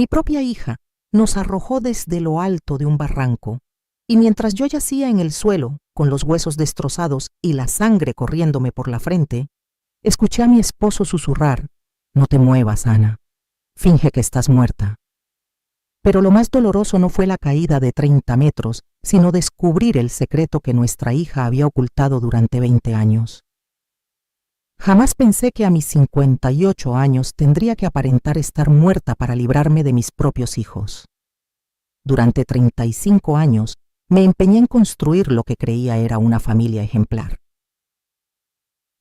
Mi propia hija nos arrojó desde lo alto de un barranco, y mientras yo yacía en el suelo, con los huesos destrozados y la sangre corriéndome por la frente, escuché a mi esposo susurrar: «No te muevas, Ana. Finge que estás muerta». Pero lo más doloroso no fue la caída de 30 metros, sino descubrir el secreto que nuestra hija había ocultado durante 20 años. Jamás pensé que a mis 58 años tendría que aparentar estar muerta para librarme de mis propios hijos. Durante 35 años me empeñé en construir lo que creía era una familia ejemplar.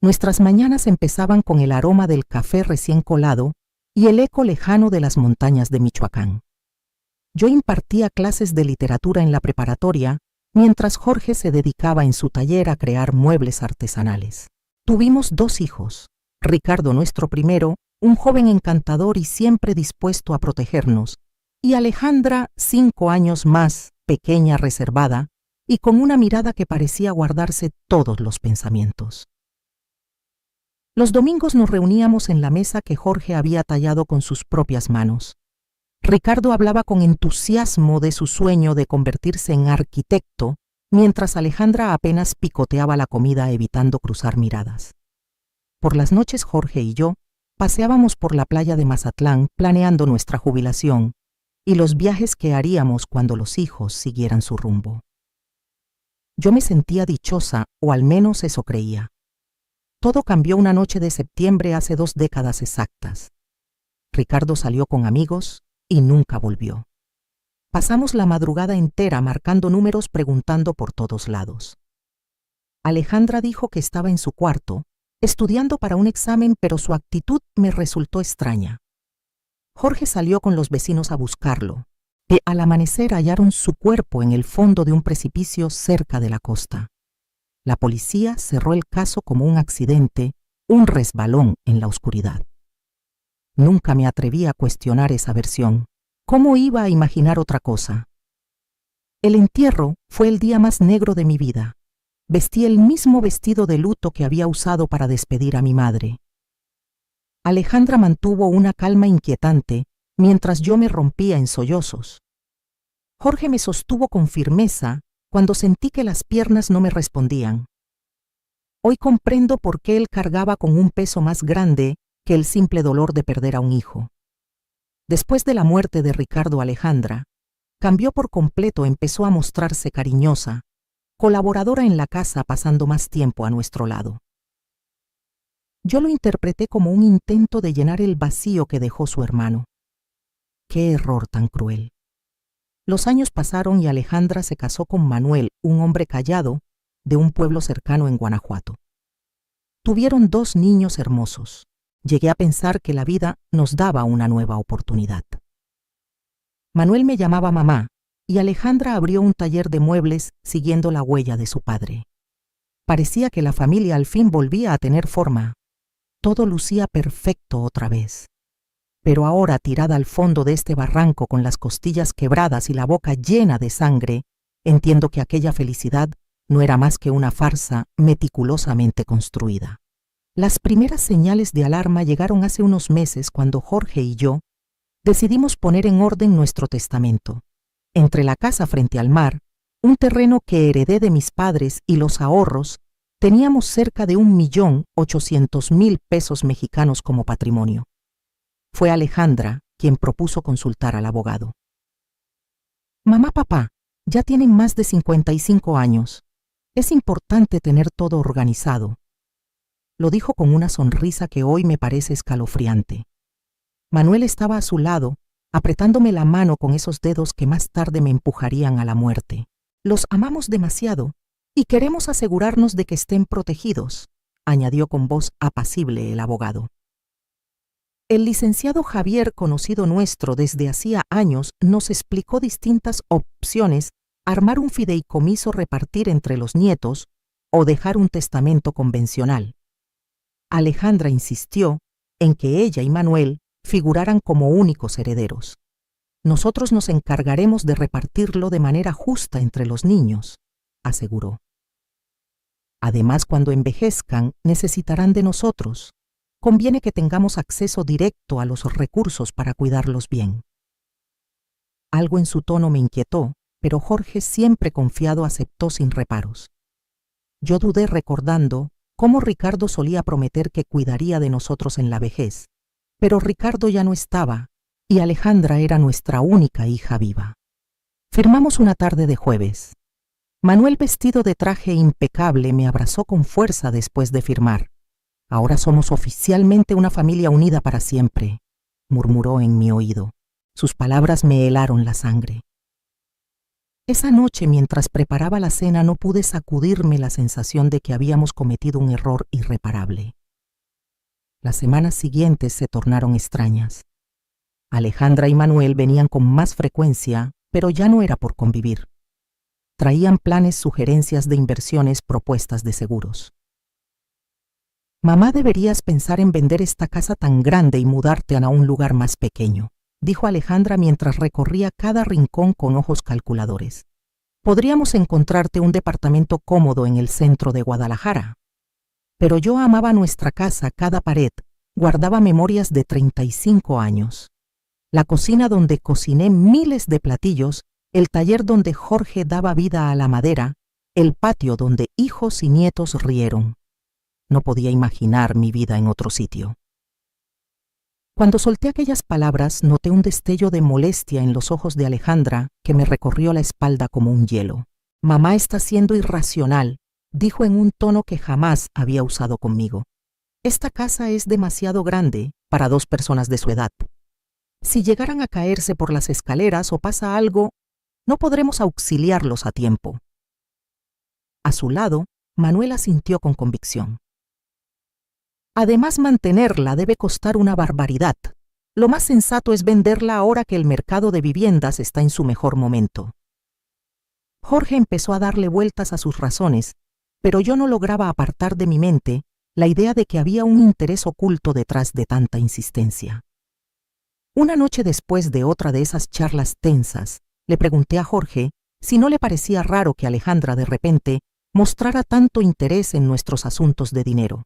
Nuestras mañanas empezaban con el aroma del café recién colado y el eco lejano de las montañas de Michoacán. Yo impartía clases de literatura en la preparatoria, mientras Jorge se dedicaba en su taller a crear muebles artesanales. Tuvimos 2 hijos, Ricardo nuestro primero, un joven encantador y siempre dispuesto a protegernos, y Alejandra, 5 años más, pequeña, reservada, y con una mirada que parecía guardarse todos los pensamientos. Los domingos nos reuníamos en la mesa que Jorge había tallado con sus propias manos. Ricardo hablaba con entusiasmo de su sueño de convertirse en arquitecto, mientras Alejandra apenas picoteaba la comida evitando cruzar miradas. Por las noches Jorge y yo paseábamos por la playa de Mazatlán planeando nuestra jubilación y los viajes que haríamos cuando los hijos siguieran su rumbo. Yo me sentía dichosa, o al menos eso creía. Todo cambió una noche de septiembre hace 2 décadas exactas. Ricardo salió con amigos y nunca volvió. Pasamos la madrugada entera marcando números preguntando por todos lados. Alejandra dijo que estaba en su cuarto, estudiando para un examen, pero su actitud me resultó extraña. Jorge salió con los vecinos a buscarlo, y al amanecer hallaron su cuerpo en el fondo de un precipicio cerca de la costa. La policía cerró el caso como un accidente, un resbalón en la oscuridad. Nunca me atreví a cuestionar esa versión. ¿Cómo iba a imaginar otra cosa? El entierro fue el día más negro de mi vida. Vestí el mismo vestido de luto que había usado para despedir a mi madre. Alejandra mantuvo una calma inquietante mientras yo me rompía en sollozos. Jorge me sostuvo con firmeza cuando sentí que las piernas no me respondían. Hoy comprendo por qué él cargaba con un peso más grande que el simple dolor de perder a un hijo. Después de la muerte de Ricardo, Alejandra cambió por completo, empezó a mostrarse cariñosa, colaboradora en la casa, pasando más tiempo a nuestro lado. Yo lo interpreté como un intento de llenar el vacío que dejó su hermano. ¡Qué error tan cruel! Los años pasaron y Alejandra se casó con Manuel, un hombre callado de un pueblo cercano en Guanajuato. Tuvieron 2 niños hermosos. Llegué a pensar que la vida nos daba una nueva oportunidad. Manuel me llamaba mamá y Alejandra abrió un taller de muebles siguiendo la huella de su padre. Parecía que la familia al fin volvía a tener forma. Todo lucía perfecto otra vez. Pero ahora, tirada al fondo de este barranco con las costillas quebradas y la boca llena de sangre, entiendo que aquella felicidad no era más que una farsa meticulosamente construida. Las primeras señales de alarma llegaron hace unos meses cuando Jorge y yo decidimos poner en orden nuestro testamento. Entre la casa frente al mar, un terreno que heredé de mis padres y los ahorros, teníamos cerca de 1.800.000 pesos mexicanos como patrimonio. Fue Alejandra quien propuso consultar al abogado. Mamá, papá, ya tienen más de 55 años. Es importante tener todo organizado. Lo dijo con una sonrisa que hoy me parece escalofriante. Manuel estaba a su lado, apretándome la mano con esos dedos que más tarde me empujarían a la muerte. Los amamos demasiado y queremos asegurarnos de que estén protegidos, añadió con voz apacible el abogado. El licenciado Javier, conocido nuestro desde hacía años, nos explicó distintas opciones: armar un fideicomiso, repartir entre los nietos o dejar un testamento convencional. Alejandra insistió en que ella y Manuel figuraran como únicos herederos. Nosotros nos encargaremos de repartirlo de manera justa entre los niños, aseguró. Además, cuando envejezcan, necesitarán de nosotros. Conviene que tengamos acceso directo a los recursos para cuidarlos bien. Algo en su tono me inquietó, pero Jorge, siempre confiado, aceptó sin reparos. Yo dudé recordando cómo Ricardo solía prometer que cuidaría de nosotros en la vejez, pero Ricardo ya no estaba y Alejandra era nuestra única hija viva. Firmamos una tarde de jueves. Manuel, vestido de traje impecable, me abrazó con fuerza después de firmar. Ahora somos oficialmente una familia unida para siempre, murmuró en mi oído. Sus palabras me helaron la sangre. Esa noche, mientras preparaba la cena, no pude sacudirme la sensación de que habíamos cometido un error irreparable. Las semanas siguientes se tornaron extrañas. Alejandra y Manuel venían con más frecuencia, pero ya no era por convivir. Traían planes, sugerencias de inversiones, propuestas de seguros. Mamá, deberías pensar en vender esta casa tan grande y mudarte a un lugar más pequeño, dijo Alejandra mientras recorría cada rincón con ojos calculadores. Podríamos encontrarte un departamento cómodo en el centro de Guadalajara. Pero yo amaba nuestra casa, cada pared guardaba memorias de 35 años. La cocina donde cociné miles de platillos, el taller donde Jorge daba vida a la madera, el patio donde hijos y nietos rieron. No podía imaginar mi vida en otro sitio. Cuando solté aquellas palabras, noté un destello de molestia en los ojos de Alejandra que me recorrió la espalda como un hielo. Mamá está siendo irracional, dijo en un tono que jamás había usado conmigo. Esta casa es demasiado grande para 2 personas de su edad. Si llegaran a caerse por las escaleras o pasa algo, no podremos auxiliarlos a tiempo. A su lado, Manuel asintió con convicción. Además, mantenerla debe costar una barbaridad. Lo más sensato es venderla ahora que el mercado de viviendas está en su mejor momento. Jorge empezó a darle vueltas a sus razones, pero yo no lograba apartar de mi mente la idea de que había un interés oculto detrás de tanta insistencia. Una noche, después de otra de esas charlas tensas, le pregunté a Jorge si no le parecía raro que Alejandra de repente mostrara tanto interés en nuestros asuntos de dinero.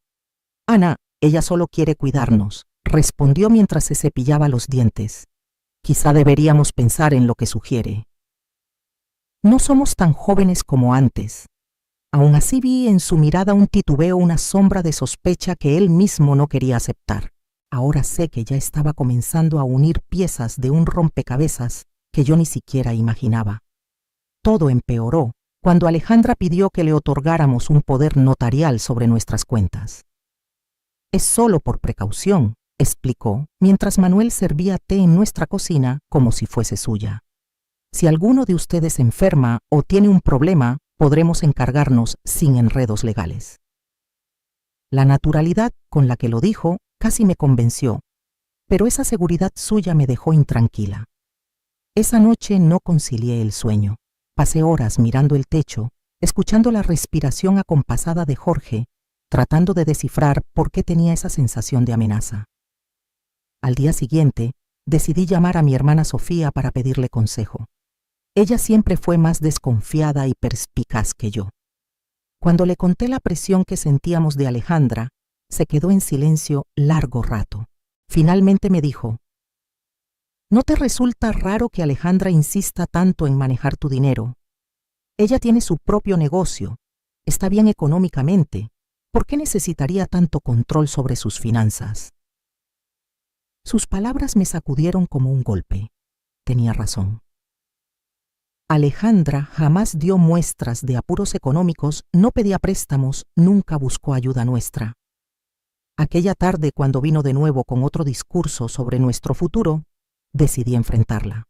Ana, ella solo quiere cuidarnos, respondió mientras se cepillaba los dientes. Quizá deberíamos pensar en lo que sugiere. No somos tan jóvenes como antes. Aún así vi en su mirada un titubeo, una sombra de sospecha que él mismo no quería aceptar. Ahora sé que ya estaba comenzando a unir piezas de un rompecabezas que yo ni siquiera imaginaba. Todo empeoró cuando Alejandra pidió que le otorgáramos un poder notarial sobre nuestras cuentas. Es solo por precaución, explicó, mientras Manuel servía té en nuestra cocina como si fuese suya. Si alguno de ustedes se enferma o tiene un problema, podremos encargarnos sin enredos legales. La naturalidad con la que lo dijo casi me convenció, pero esa seguridad suya me dejó intranquila. Esa noche no concilié el sueño. Pasé horas mirando el techo, escuchando la respiración acompasada de Jorge, tratando de descifrar por qué tenía esa sensación de amenaza. Al día siguiente, decidí llamar a mi hermana Sofía para pedirle consejo. Ella siempre fue más desconfiada y perspicaz que yo. Cuando le conté la presión que sentíamos de Alejandra, se quedó en silencio largo rato. Finalmente me dijo: ¿No te resulta raro que Alejandra insista tanto en manejar tu dinero? Ella tiene su propio negocio, está bien económicamente. ¿Por qué necesitaría tanto control sobre sus finanzas? Sus palabras me sacudieron como un golpe. Tenía razón. Alejandra jamás dio muestras de apuros económicos, no pedía préstamos, nunca buscó ayuda nuestra. Aquella tarde, cuando vino de nuevo con otro discurso sobre nuestro futuro, decidí enfrentarla.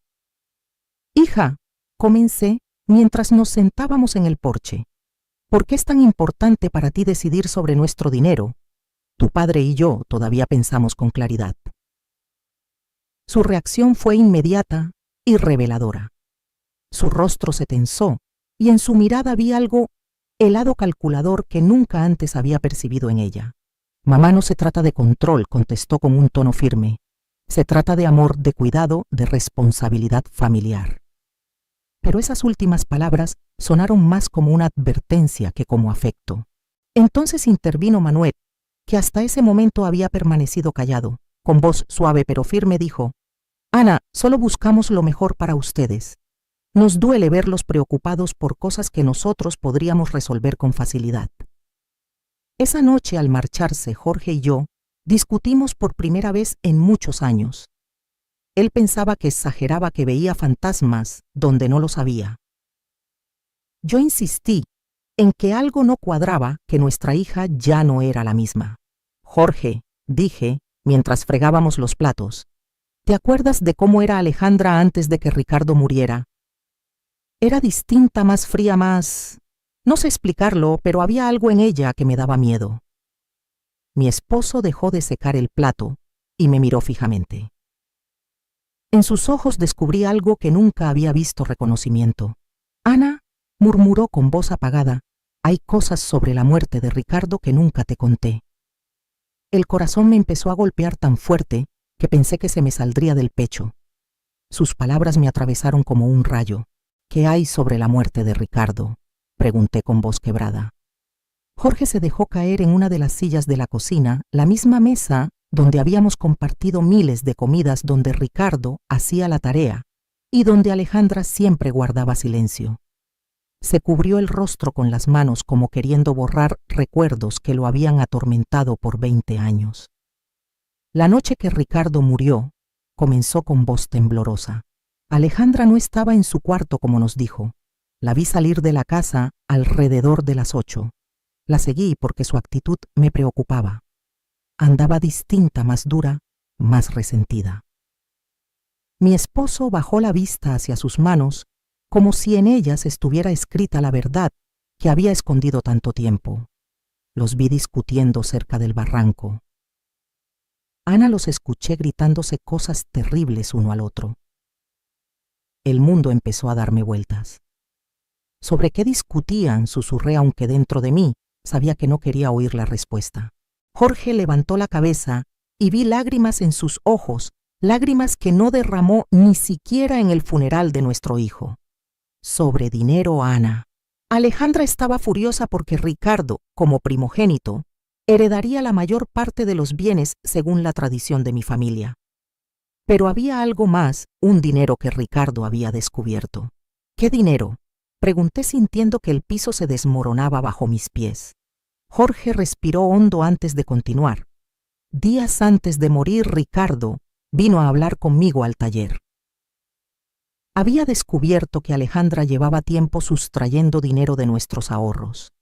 Hija, comencé mientras nos sentábamos en el porche. ¿Por qué es tan importante para ti decidir sobre nuestro dinero? Tu padre y yo todavía pensamos con claridad. Su reacción fue inmediata y reveladora. Su rostro se tensó y en su mirada vi algo, el lado calculador que nunca antes había percibido en ella. Mamá, no se trata de control, contestó con un tono firme. Se trata de amor, de cuidado, de responsabilidad familiar. Pero esas últimas palabras sonaron más como una advertencia que como afecto. Entonces intervino Manuel, que hasta ese momento había permanecido callado. Con voz suave pero firme dijo: Ana, solo buscamos lo mejor para ustedes. Nos duele verlos preocupados por cosas que nosotros podríamos resolver con facilidad. Esa noche, al marcharse, Jorge y yo discutimos por primera vez en muchos años. Él pensaba que exageraba, que veía fantasmas donde no los había. Yo insistí en que algo no cuadraba, que nuestra hija ya no era la misma. Jorge, dije, mientras fregábamos los platos, ¿te acuerdas de cómo era Alejandra antes de que Ricardo muriera? Era distinta, más fría, más... No sé explicarlo, pero había algo en ella que me daba miedo. Mi esposo dejó de secar el plato y me miró fijamente. En sus ojos descubrí algo que nunca había visto: reconocimiento. Ana, murmuró con voz apagada, hay cosas sobre la muerte de Ricardo que nunca te conté. El corazón me empezó a golpear tan fuerte que pensé que se me saldría del pecho. Sus palabras me atravesaron como un rayo. ¿Qué hay sobre la muerte de Ricardo?, pregunté con voz quebrada. Jorge se dejó caer en una de las sillas de la cocina, la misma mesa donde habíamos compartido miles de comidas, donde Ricardo hacía la tarea y donde Alejandra siempre guardaba silencio. Se cubrió el rostro con las manos como queriendo borrar recuerdos que lo habían atormentado por 20 años. La noche que Ricardo murió, comenzó con voz temblorosa. Alejandra no estaba en su cuarto como nos dijo. La vi salir de la casa alrededor de las 8. La seguí porque su actitud me preocupaba. Andaba distinta, más dura, más resentida. Mi esposo bajó la vista hacia sus manos, como si en ellas estuviera escrita la verdad que había escondido tanto tiempo. Los vi discutiendo cerca del barranco. Ana, los escuché gritándose cosas terribles uno al otro. El mundo empezó a darme vueltas. ¿Sobre qué discutían?, susurré, aunque dentro de mí sabía que no quería oír la respuesta. Jorge levantó la cabeza y vi lágrimas en sus ojos, lágrimas que no derramó ni siquiera en el funeral de nuestro hijo. Sobre dinero, Ana. Alejandra estaba furiosa porque Ricardo, como primogénito, heredaría la mayor parte de los bienes según la tradición de mi familia. Pero había algo más, un dinero que Ricardo había descubierto. ¿Qué dinero?, pregunté, sintiendo que el piso se desmoronaba bajo mis pies. Jorge respiró hondo antes de continuar. Días antes de morir, Ricardo vino a hablar conmigo al taller. Había descubierto que Alejandra llevaba tiempo sustrayendo dinero de nuestros ahorros.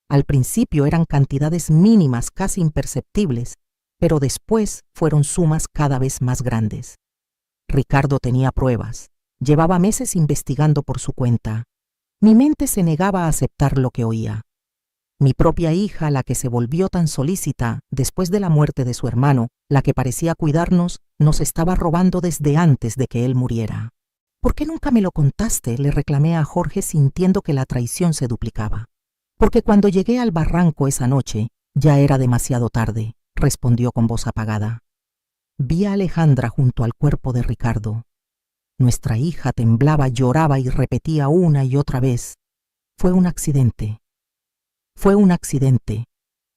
Al principio eran cantidades mínimas, casi imperceptibles, pero después fueron sumas cada vez más grandes. Ricardo tenía pruebas. Llevaba meses investigando por su cuenta. Mi mente se negaba a aceptar lo que oía. Mi propia hija, la que se volvió tan solícita después de la muerte de su hermano, la que parecía cuidarnos, nos estaba robando desde antes de que él muriera. ¿Por qué nunca me lo contaste?, le reclamé a Jorge, sintiendo que la traición se duplicaba. Porque cuando llegué al barranco esa noche, ya era demasiado tarde, respondió con voz apagada. Vi a Alejandra junto al cuerpo de Ricardo. Nuestra hija temblaba, lloraba y repetía una y otra vez: fue un accidente. Fue un accidente.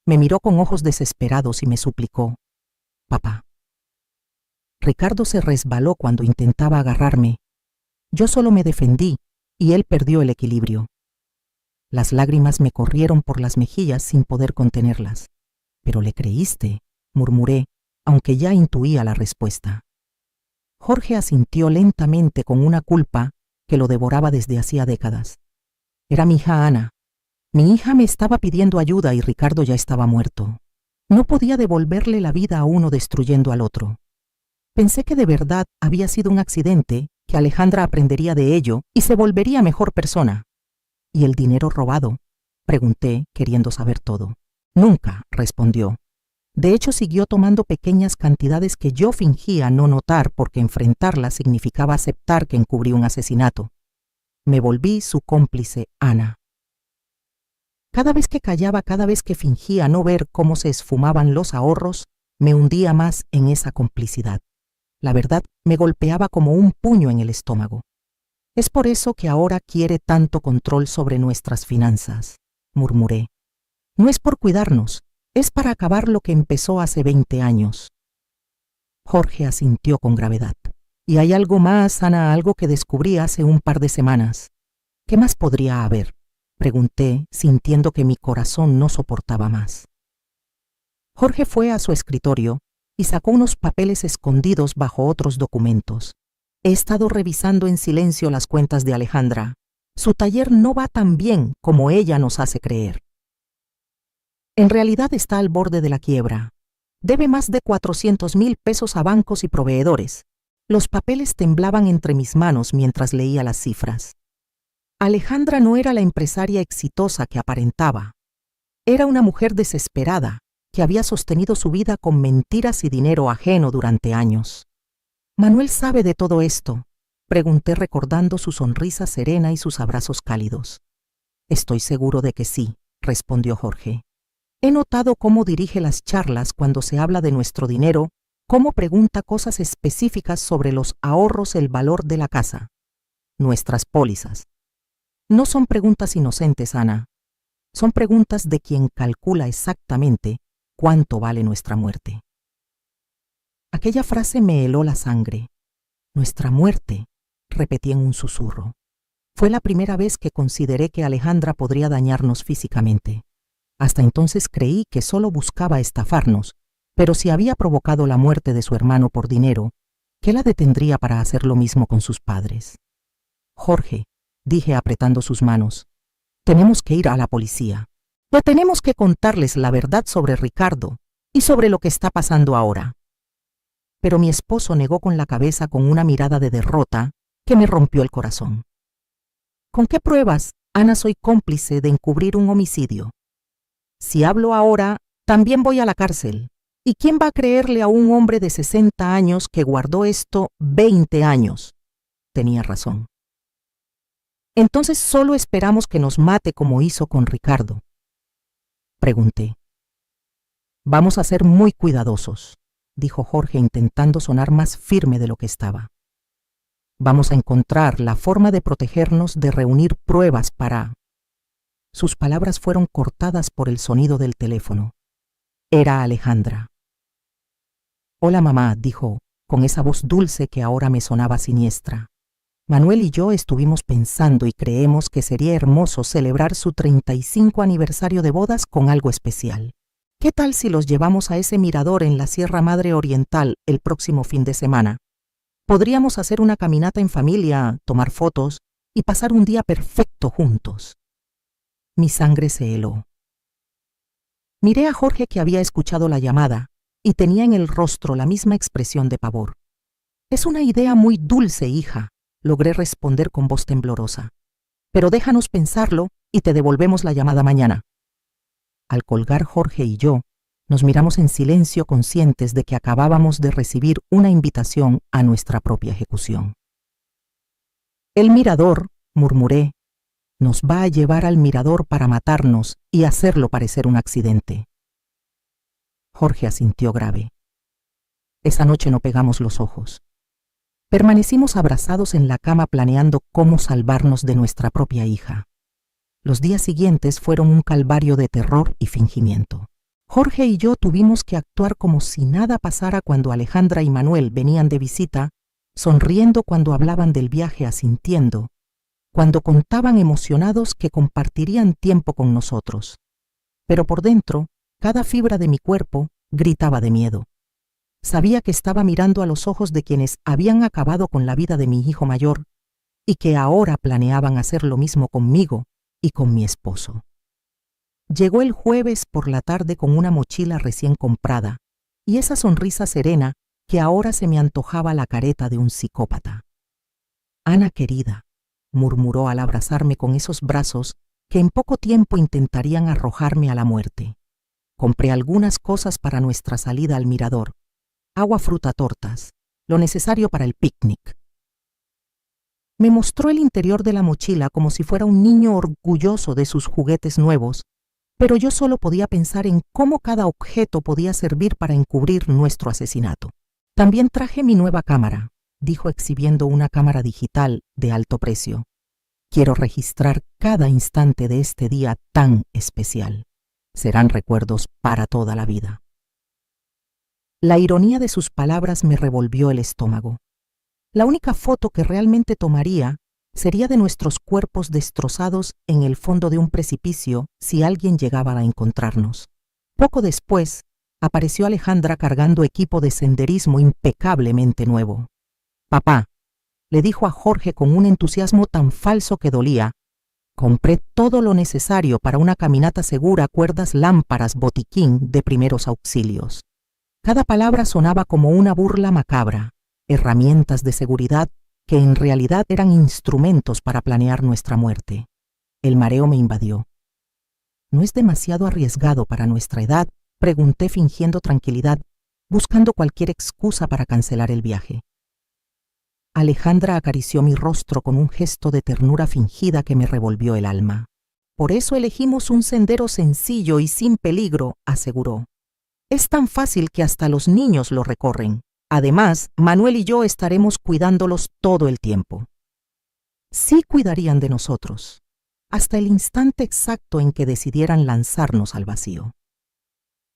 Me miró con ojos desesperados y me suplicó: papá. Ricardo se resbaló cuando intentaba agarrarme. Yo solo me defendí y él perdió el equilibrio. Las lágrimas me corrieron por las mejillas sin poder contenerlas. «¿Pero le creíste?», murmuré, aunque ya intuía la respuesta. Jorge asintió lentamente, con una culpa que lo devoraba desde hacía décadas. Era mi hija Ana. Mi hija me estaba pidiendo ayuda y Ricardo ya estaba muerto. No podía devolverle la vida a uno destruyendo al otro. Pensé que de verdad había sido un accidente, que Alejandra aprendería de ello y se volvería mejor persona. ¿Y el dinero robado?, pregunté, queriendo saber todo. Nunca, respondió. De hecho, siguió tomando pequeñas cantidades que yo fingía no notar, porque enfrentarlas significaba aceptar que encubrí un asesinato. Me volví su cómplice, Ana. Cada vez que callaba, cada vez que fingía no ver cómo se esfumaban los ahorros, me hundía más en esa complicidad. La verdad me golpeaba como un puño en el estómago. Es por eso que ahora quiere tanto control sobre nuestras finanzas, murmuré. No es por cuidarnos, es para acabar lo que empezó hace 20 años. Jorge asintió con gravedad. Y hay algo más, Ana, algo que descubrí hace un par de semanas. ¿Qué más podría haber?, pregunté, sintiendo que mi corazón no soportaba más. Jorge fue a su escritorio y sacó unos papeles escondidos bajo otros documentos. He estado revisando en silencio las cuentas de Alejandra. Su taller no va tan bien como ella nos hace creer. En realidad está al borde de la quiebra. Debe más de 400,000 pesos a bancos y proveedores. Los papeles temblaban entre mis manos mientras leía las cifras. Alejandra no era la empresaria exitosa que aparentaba. Era una mujer desesperada que había sostenido su vida con mentiras y dinero ajeno durante años. «¿Manuel sabe de todo esto?», pregunté recordando su sonrisa serena y sus abrazos cálidos. «Estoy seguro de que sí», respondió Jorge. «He notado cómo dirige las charlas cuando se habla de nuestro dinero, cómo pregunta cosas específicas sobre los ahorros, el valor de la casa, nuestras pólizas. No son preguntas inocentes, Ana. Son preguntas de quien calcula exactamente cuánto vale nuestra muerte». Aquella frase me heló la sangre. «Nuestra muerte», repetí en un susurro. Fue la primera vez que consideré que Alejandra podría dañarnos físicamente. Hasta entonces creí que solo buscaba estafarnos, pero si había provocado la muerte de su hermano por dinero, ¿qué la detendría para hacer lo mismo con sus padres? «Jorge», dije apretando sus manos, «tenemos que ir a la policía. Tenemos que contarles la verdad sobre Ricardo y sobre lo que está pasando ahora». Pero mi esposo negó con la cabeza con una mirada de derrota que me rompió el corazón. «¿Con qué pruebas, Ana, soy cómplice de encubrir un homicidio? Si hablo ahora, también voy a la cárcel. ¿Y quién va a creerle a un hombre de 60 años que guardó esto 20 años? Tenía razón. Entonces solo esperamos que nos mate como hizo con Ricardo. Pregunté. «Vamos a ser muy cuidadosos», dijo Jorge intentando sonar más firme de lo que estaba. «Vamos a encontrar la forma de protegernos, de reunir pruebas para...». Sus palabras fueron cortadas por el sonido del teléfono. Era Alejandra. «Hola, mamá», dijo, con esa voz dulce que ahora me sonaba siniestra. «Manuel y yo estuvimos pensando y creemos que sería hermoso celebrar su 35 aniversario de bodas con algo especial. ¿Qué tal si los llevamos a ese mirador en la Sierra Madre Oriental el próximo fin de semana? Podríamos hacer una caminata en familia, tomar fotos y pasar un día perfecto juntos». Mi sangre se heló. Miré a Jorge, que había escuchado la llamada y tenía en el rostro la misma expresión de pavor. «Es una idea muy dulce, hija», logré responder con voz temblorosa. «Pero déjanos pensarlo y te devolvemos la llamada mañana». Al colgar, Jorge y yo nos miramos en silencio, conscientes de que acabábamos de recibir una invitación a nuestra propia ejecución. «El mirador», murmuré, «nos va a llevar al mirador para matarnos y hacerlo parecer un accidente». Jorge asintió grave. Esa noche no pegamos los ojos. Permanecimos abrazados en la cama planeando cómo salvarnos de nuestra propia hija. Los días siguientes fueron un calvario de terror y fingimiento. Jorge y yo tuvimos que actuar como si nada pasara cuando Alejandra y Manuel venían de visita, sonriendo cuando hablaban del viaje, asintiendo, cuando contaban emocionados que compartirían tiempo con nosotros. Pero por dentro, cada fibra de mi cuerpo gritaba de miedo. Sabía que estaba mirando a los ojos de quienes habían acabado con la vida de mi hijo mayor y que ahora planeaban hacer lo mismo conmigo y con mi esposo. Llegó el jueves por la tarde con una mochila recién comprada y esa sonrisa serena que ahora se me antojaba la careta de un psicópata. «Ana querida», murmuró al abrazarme con esos brazos que en poco tiempo intentarían arrojarme a la muerte. «Compré algunas cosas para nuestra salida al mirador: agua, fruta, tortas, lo necesario para el picnic». Me mostró el interior de la mochila como si fuera un niño orgulloso de sus juguetes nuevos, pero yo solo podía pensar en cómo cada objeto podía servir para encubrir nuestro asesinato. «También traje mi nueva cámara», dijo exhibiendo una cámara digital de alto precio. «Quiero registrar cada instante de este día tan especial. Serán recuerdos para toda la vida». La ironía de sus palabras me revolvió el estómago. La única foto que realmente tomaría sería de nuestros cuerpos destrozados en el fondo de un precipicio si alguien llegaba a encontrarnos. Poco después, apareció Alejandra cargando equipo de senderismo impecablemente nuevo. «Papá», le dijo a Jorge con un entusiasmo tan falso que dolía, «compré todo lo necesario para una caminata segura, cuerdas, lámparas, botiquín de primeros auxilios». Cada palabra sonaba como una burla macabra, herramientas de seguridad que en realidad eran instrumentos para planear nuestra muerte. El mareo me invadió. «¿No es demasiado arriesgado para nuestra edad?», pregunté fingiendo tranquilidad, buscando cualquier excusa para cancelar el viaje. Alejandra acarició mi rostro con un gesto de ternura fingida que me revolvió el alma. «Por eso elegimos un sendero sencillo y sin peligro», aseguró. «Es tan fácil que hasta los niños lo recorren. Además, Manuel y yo estaremos cuidándolos todo el tiempo». Sí cuidarían de nosotros, hasta el instante exacto en que decidieran lanzarnos al vacío.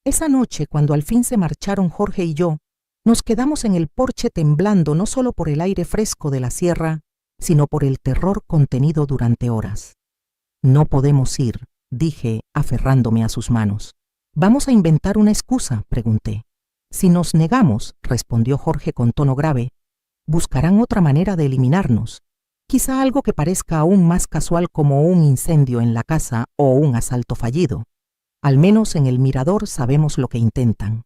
Esa noche, cuando al fin se marcharon Jorge y yo, nos quedamos en el porche temblando no solo por el aire fresco de la sierra, sino por el terror contenido durante horas. «No podemos ir», dije, aferrándome a sus manos. «¿Vamos a inventar una excusa?», pregunté. «Si nos negamos», respondió Jorge con tono grave, «buscarán otra manera de eliminarnos, quizá algo que parezca aún más casual como un incendio en la casa o un asalto fallido. Al menos en el Mirador sabemos lo que intentan».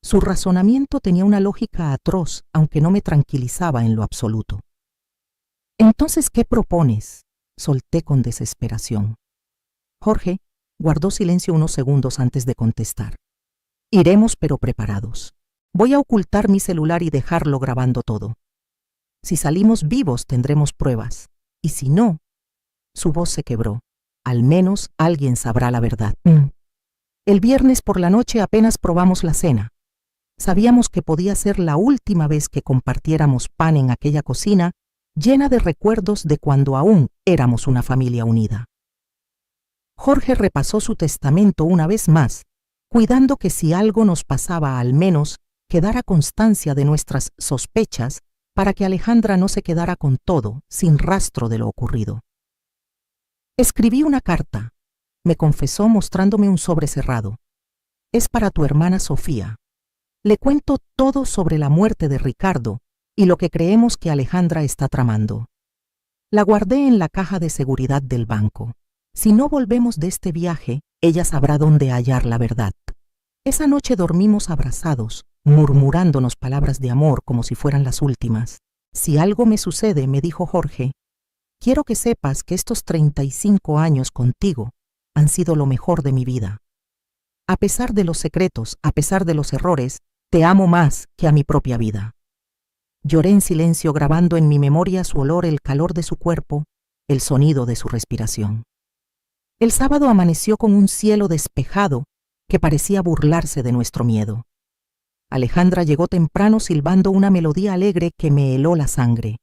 Su razonamiento tenía una lógica atroz, aunque no me tranquilizaba en lo absoluto. «Entonces, ¿qué propones?», solté con desesperación. Jorge guardó silencio unos segundos antes de contestar. «Iremos pero preparados. Voy a ocultar mi celular y dejarlo grabando todo. Si salimos vivos tendremos pruebas, y si no…» Su voz se quebró. «Al menos alguien sabrá la verdad». El viernes por la noche apenas probamos la cena. Sabíamos que podía ser la última vez que compartiéramos pan en aquella cocina llena de recuerdos de cuando aún éramos una familia unida. Jorge repasó su testamento una vez más, cuidando que si algo nos pasaba al menos quedara constancia de nuestras sospechas para que Alejandra no se quedara con todo, sin rastro de lo ocurrido. «Escribí una carta», me confesó mostrándome un sobre cerrado. «Es para tu hermana Sofía. Le cuento todo sobre la muerte de Ricardo y lo que creemos que Alejandra está tramando. La guardé en la caja de seguridad del banco. Si no volvemos de este viaje, ella sabrá dónde hallar la verdad». Esa noche dormimos abrazados, murmurándonos palabras de amor como si fueran las últimas. «Si algo me sucede», me dijo Jorge, «quiero que sepas que estos 35 años contigo han sido lo mejor de mi vida. A pesar de los secretos, a pesar de los errores, te amo más que a mi propia vida». Lloré en silencio, grabando en mi memoria su olor, el calor de su cuerpo, el sonido de su respiración. El sábado amaneció con un cielo despejado que parecía burlarse de nuestro miedo. Alejandra llegó temprano silbando una melodía alegre que me heló la sangre.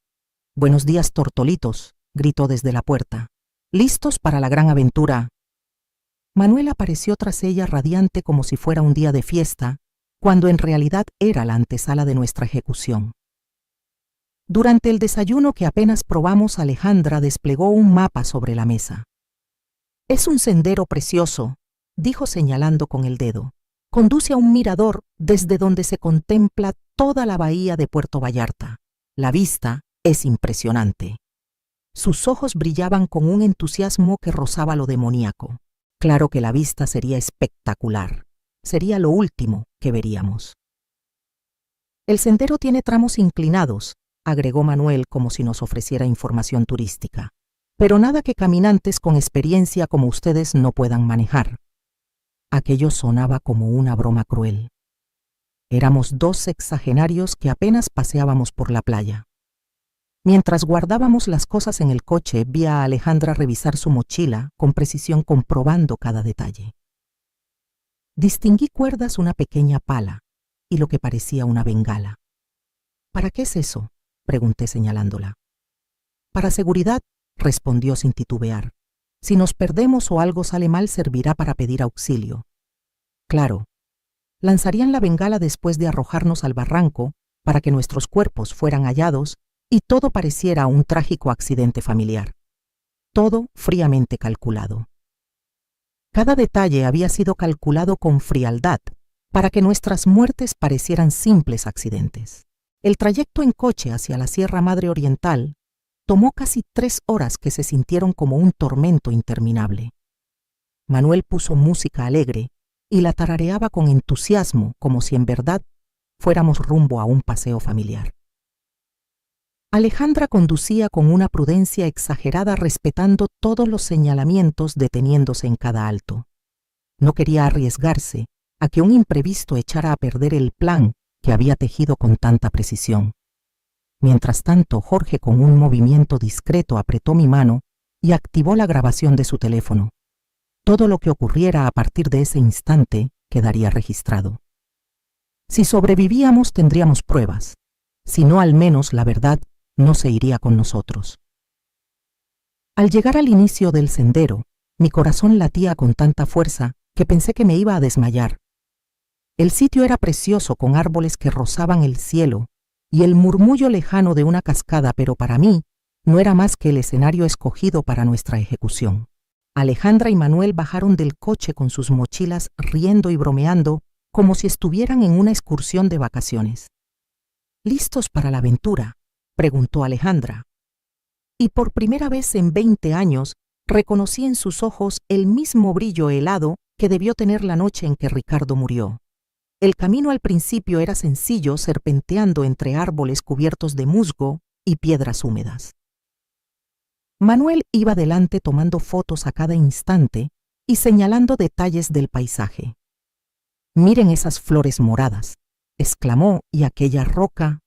«Buenos días, tortolitos», gritó desde la puerta. «¿Listos para la gran aventura?». Manuel apareció tras ella radiante como si fuera un día de fiesta, cuando en realidad era la antesala de nuestra ejecución. Durante el desayuno que apenas probamos, Alejandra desplegó un mapa sobre la mesa. «Es un sendero precioso», dijo señalando con el dedo. «Conduce a un mirador desde donde se contempla toda la bahía de Puerto Vallarta. La vista es impresionante». Sus ojos brillaban con un entusiasmo que rozaba lo demoníaco. Claro que la vista sería espectacular. Sería lo último que veríamos. «El sendero tiene tramos inclinados», agregó Manuel como si nos ofreciera información turística. «Pero nada que caminantes con experiencia como ustedes no puedan manejar». Aquello sonaba como una broma cruel. Éramos dos sexagenarios que apenas paseábamos por la playa. Mientras guardábamos las cosas en el coche, vi a Alejandra revisar su mochila con precisión, comprobando cada detalle. Distinguí cuerdas, una pequeña pala y lo que parecía una bengala. «¿Para qué es eso?», pregunté señalándola. «Para seguridad», respondió sin titubear. «Si nos perdemos o algo sale mal, servirá para pedir auxilio». Claro, lanzarían la bengala después de arrojarnos al barranco para que nuestros cuerpos fueran hallados y todo pareciera un trágico accidente familiar. Todo fríamente calculado. Cada detalle había sido calculado con frialdad para que nuestras muertes parecieran simples accidentes. El trayecto en coche hacia la Sierra Madre Oriental tomó casi 3 horas que se sintieron como un tormento interminable. Manuel puso música alegre y la tarareaba con entusiasmo, como si en verdad fuéramos rumbo a un paseo familiar. Alejandra conducía con una prudencia exagerada, respetando todos los señalamientos, deteniéndose en cada alto. No quería arriesgarse a que un imprevisto echara a perder el plan que había tejido con tanta precisión. Mientras tanto, Jorge, con un movimiento discreto, apretó mi mano y activó la grabación de su teléfono. Todo lo que ocurriera a partir de ese instante quedaría registrado. Si sobrevivíamos, tendríamos pruebas. Si no, al menos la verdad no se iría con nosotros. Al llegar al inicio del sendero, mi corazón latía con tanta fuerza que pensé que me iba a desmayar. El sitio era precioso, con árboles que rozaban el cielo y el murmullo lejano de una cascada, pero para mí no era más que el escenario escogido para nuestra ejecución. Alejandra y Manuel bajaron del coche con sus mochilas, riendo y bromeando como si estuvieran en una excursión de vacaciones. ¿Listos para la aventura?, preguntó Alejandra. Y por primera vez en 20 años reconocí en sus ojos el mismo brillo helado que debió tener la noche en que Ricardo murió. El camino al principio era sencillo, serpenteando entre árboles cubiertos de musgo y piedras húmedas. Manuel iba delante tomando fotos a cada instante y señalando detalles del paisaje. «Miren esas flores moradas», exclamó, «y aquella roca,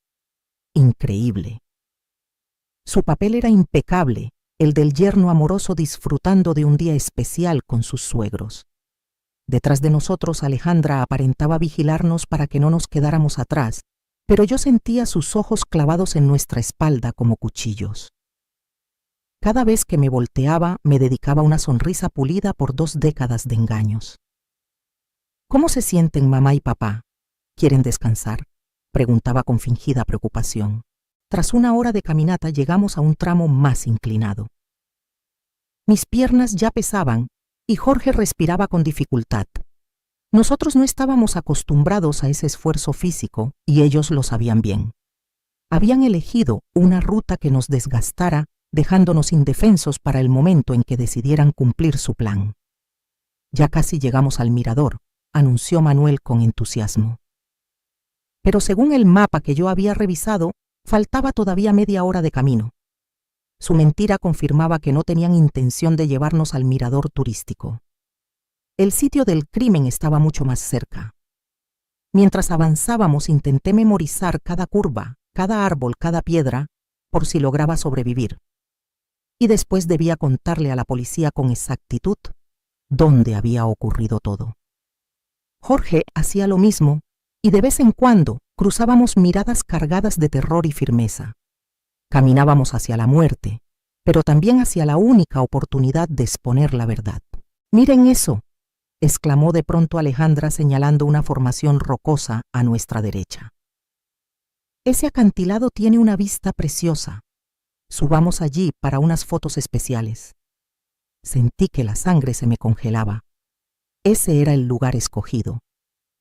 increíble». Su papel era impecable, el del yerno amoroso disfrutando de un día especial con sus suegros. Detrás de nosotros, Alejandra aparentaba vigilarnos para que no nos quedáramos atrás, pero yo sentía sus ojos clavados en nuestra espalda como cuchillos. Cada vez que me volteaba, me dedicaba una sonrisa pulida por 2 décadas de engaños. «¿Cómo se sienten mamá y papá? ¿Quieren descansar?», preguntaba con fingida preocupación. Tras 1 hora de caminata llegamos a un tramo más inclinado. Mis piernas ya pesaban y Jorge respiraba con dificultad. Nosotros no estábamos acostumbrados a ese esfuerzo físico y ellos lo sabían bien. Habían elegido una ruta que nos desgastara, dejándonos indefensos para el momento en que decidieran cumplir su plan. «Ya casi llegamos al mirador», anunció Manuel con entusiasmo. Pero según el mapa que yo había revisado, faltaba todavía media hora de camino. Su mentira confirmaba que no tenían intención de llevarnos al mirador turístico. El sitio del crimen estaba mucho más cerca. Mientras avanzábamos, intenté memorizar cada curva, cada árbol, cada piedra, por si lograba sobrevivir. Y después debía contarle a la policía con exactitud dónde había ocurrido todo. Jorge hacía lo mismo, y de vez en cuando cruzábamos miradas cargadas de terror y firmeza. Caminábamos hacia la muerte, pero también hacia la única oportunidad de exponer la verdad. «Miren eso», exclamó de pronto Alejandra, señalando una formación rocosa a nuestra derecha. «Ese acantilado tiene una vista preciosa. Subamos allí para unas fotos especiales». Sentí que la sangre se me congelaba. Ese era el lugar escogido.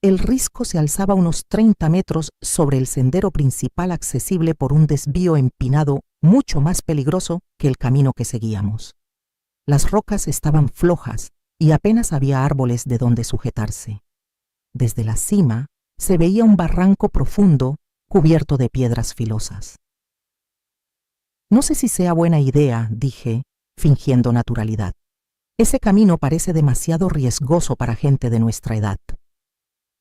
El risco se alzaba unos 30 metros sobre el sendero principal, accesible por un desvío empinado mucho más peligroso que el camino que seguíamos. Las rocas estaban flojas y apenas había árboles de donde sujetarse. Desde la cima se veía un barranco profundo cubierto de piedras filosas. «No sé si sea buena idea», dije, fingiendo naturalidad. «Ese camino parece demasiado riesgoso para gente de nuestra edad».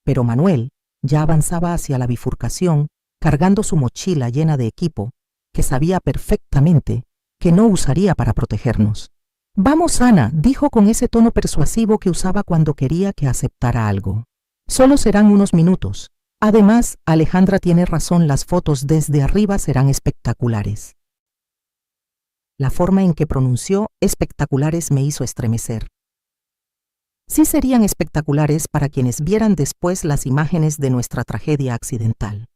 Pero Manuel ya avanzaba hacia la bifurcación, cargando su mochila llena de equipo que sabía perfectamente que no usaría para protegernos. «Vamos, Ana», dijo con ese tono persuasivo que usaba cuando quería que aceptara algo. «Solo serán unos minutos. Además, Alejandra tiene razón, las fotos desde arriba serán espectaculares». La forma en que pronunció espectaculares me hizo estremecer. Sí serían espectaculares para quienes vieran después las imágenes de nuestra tragedia accidental.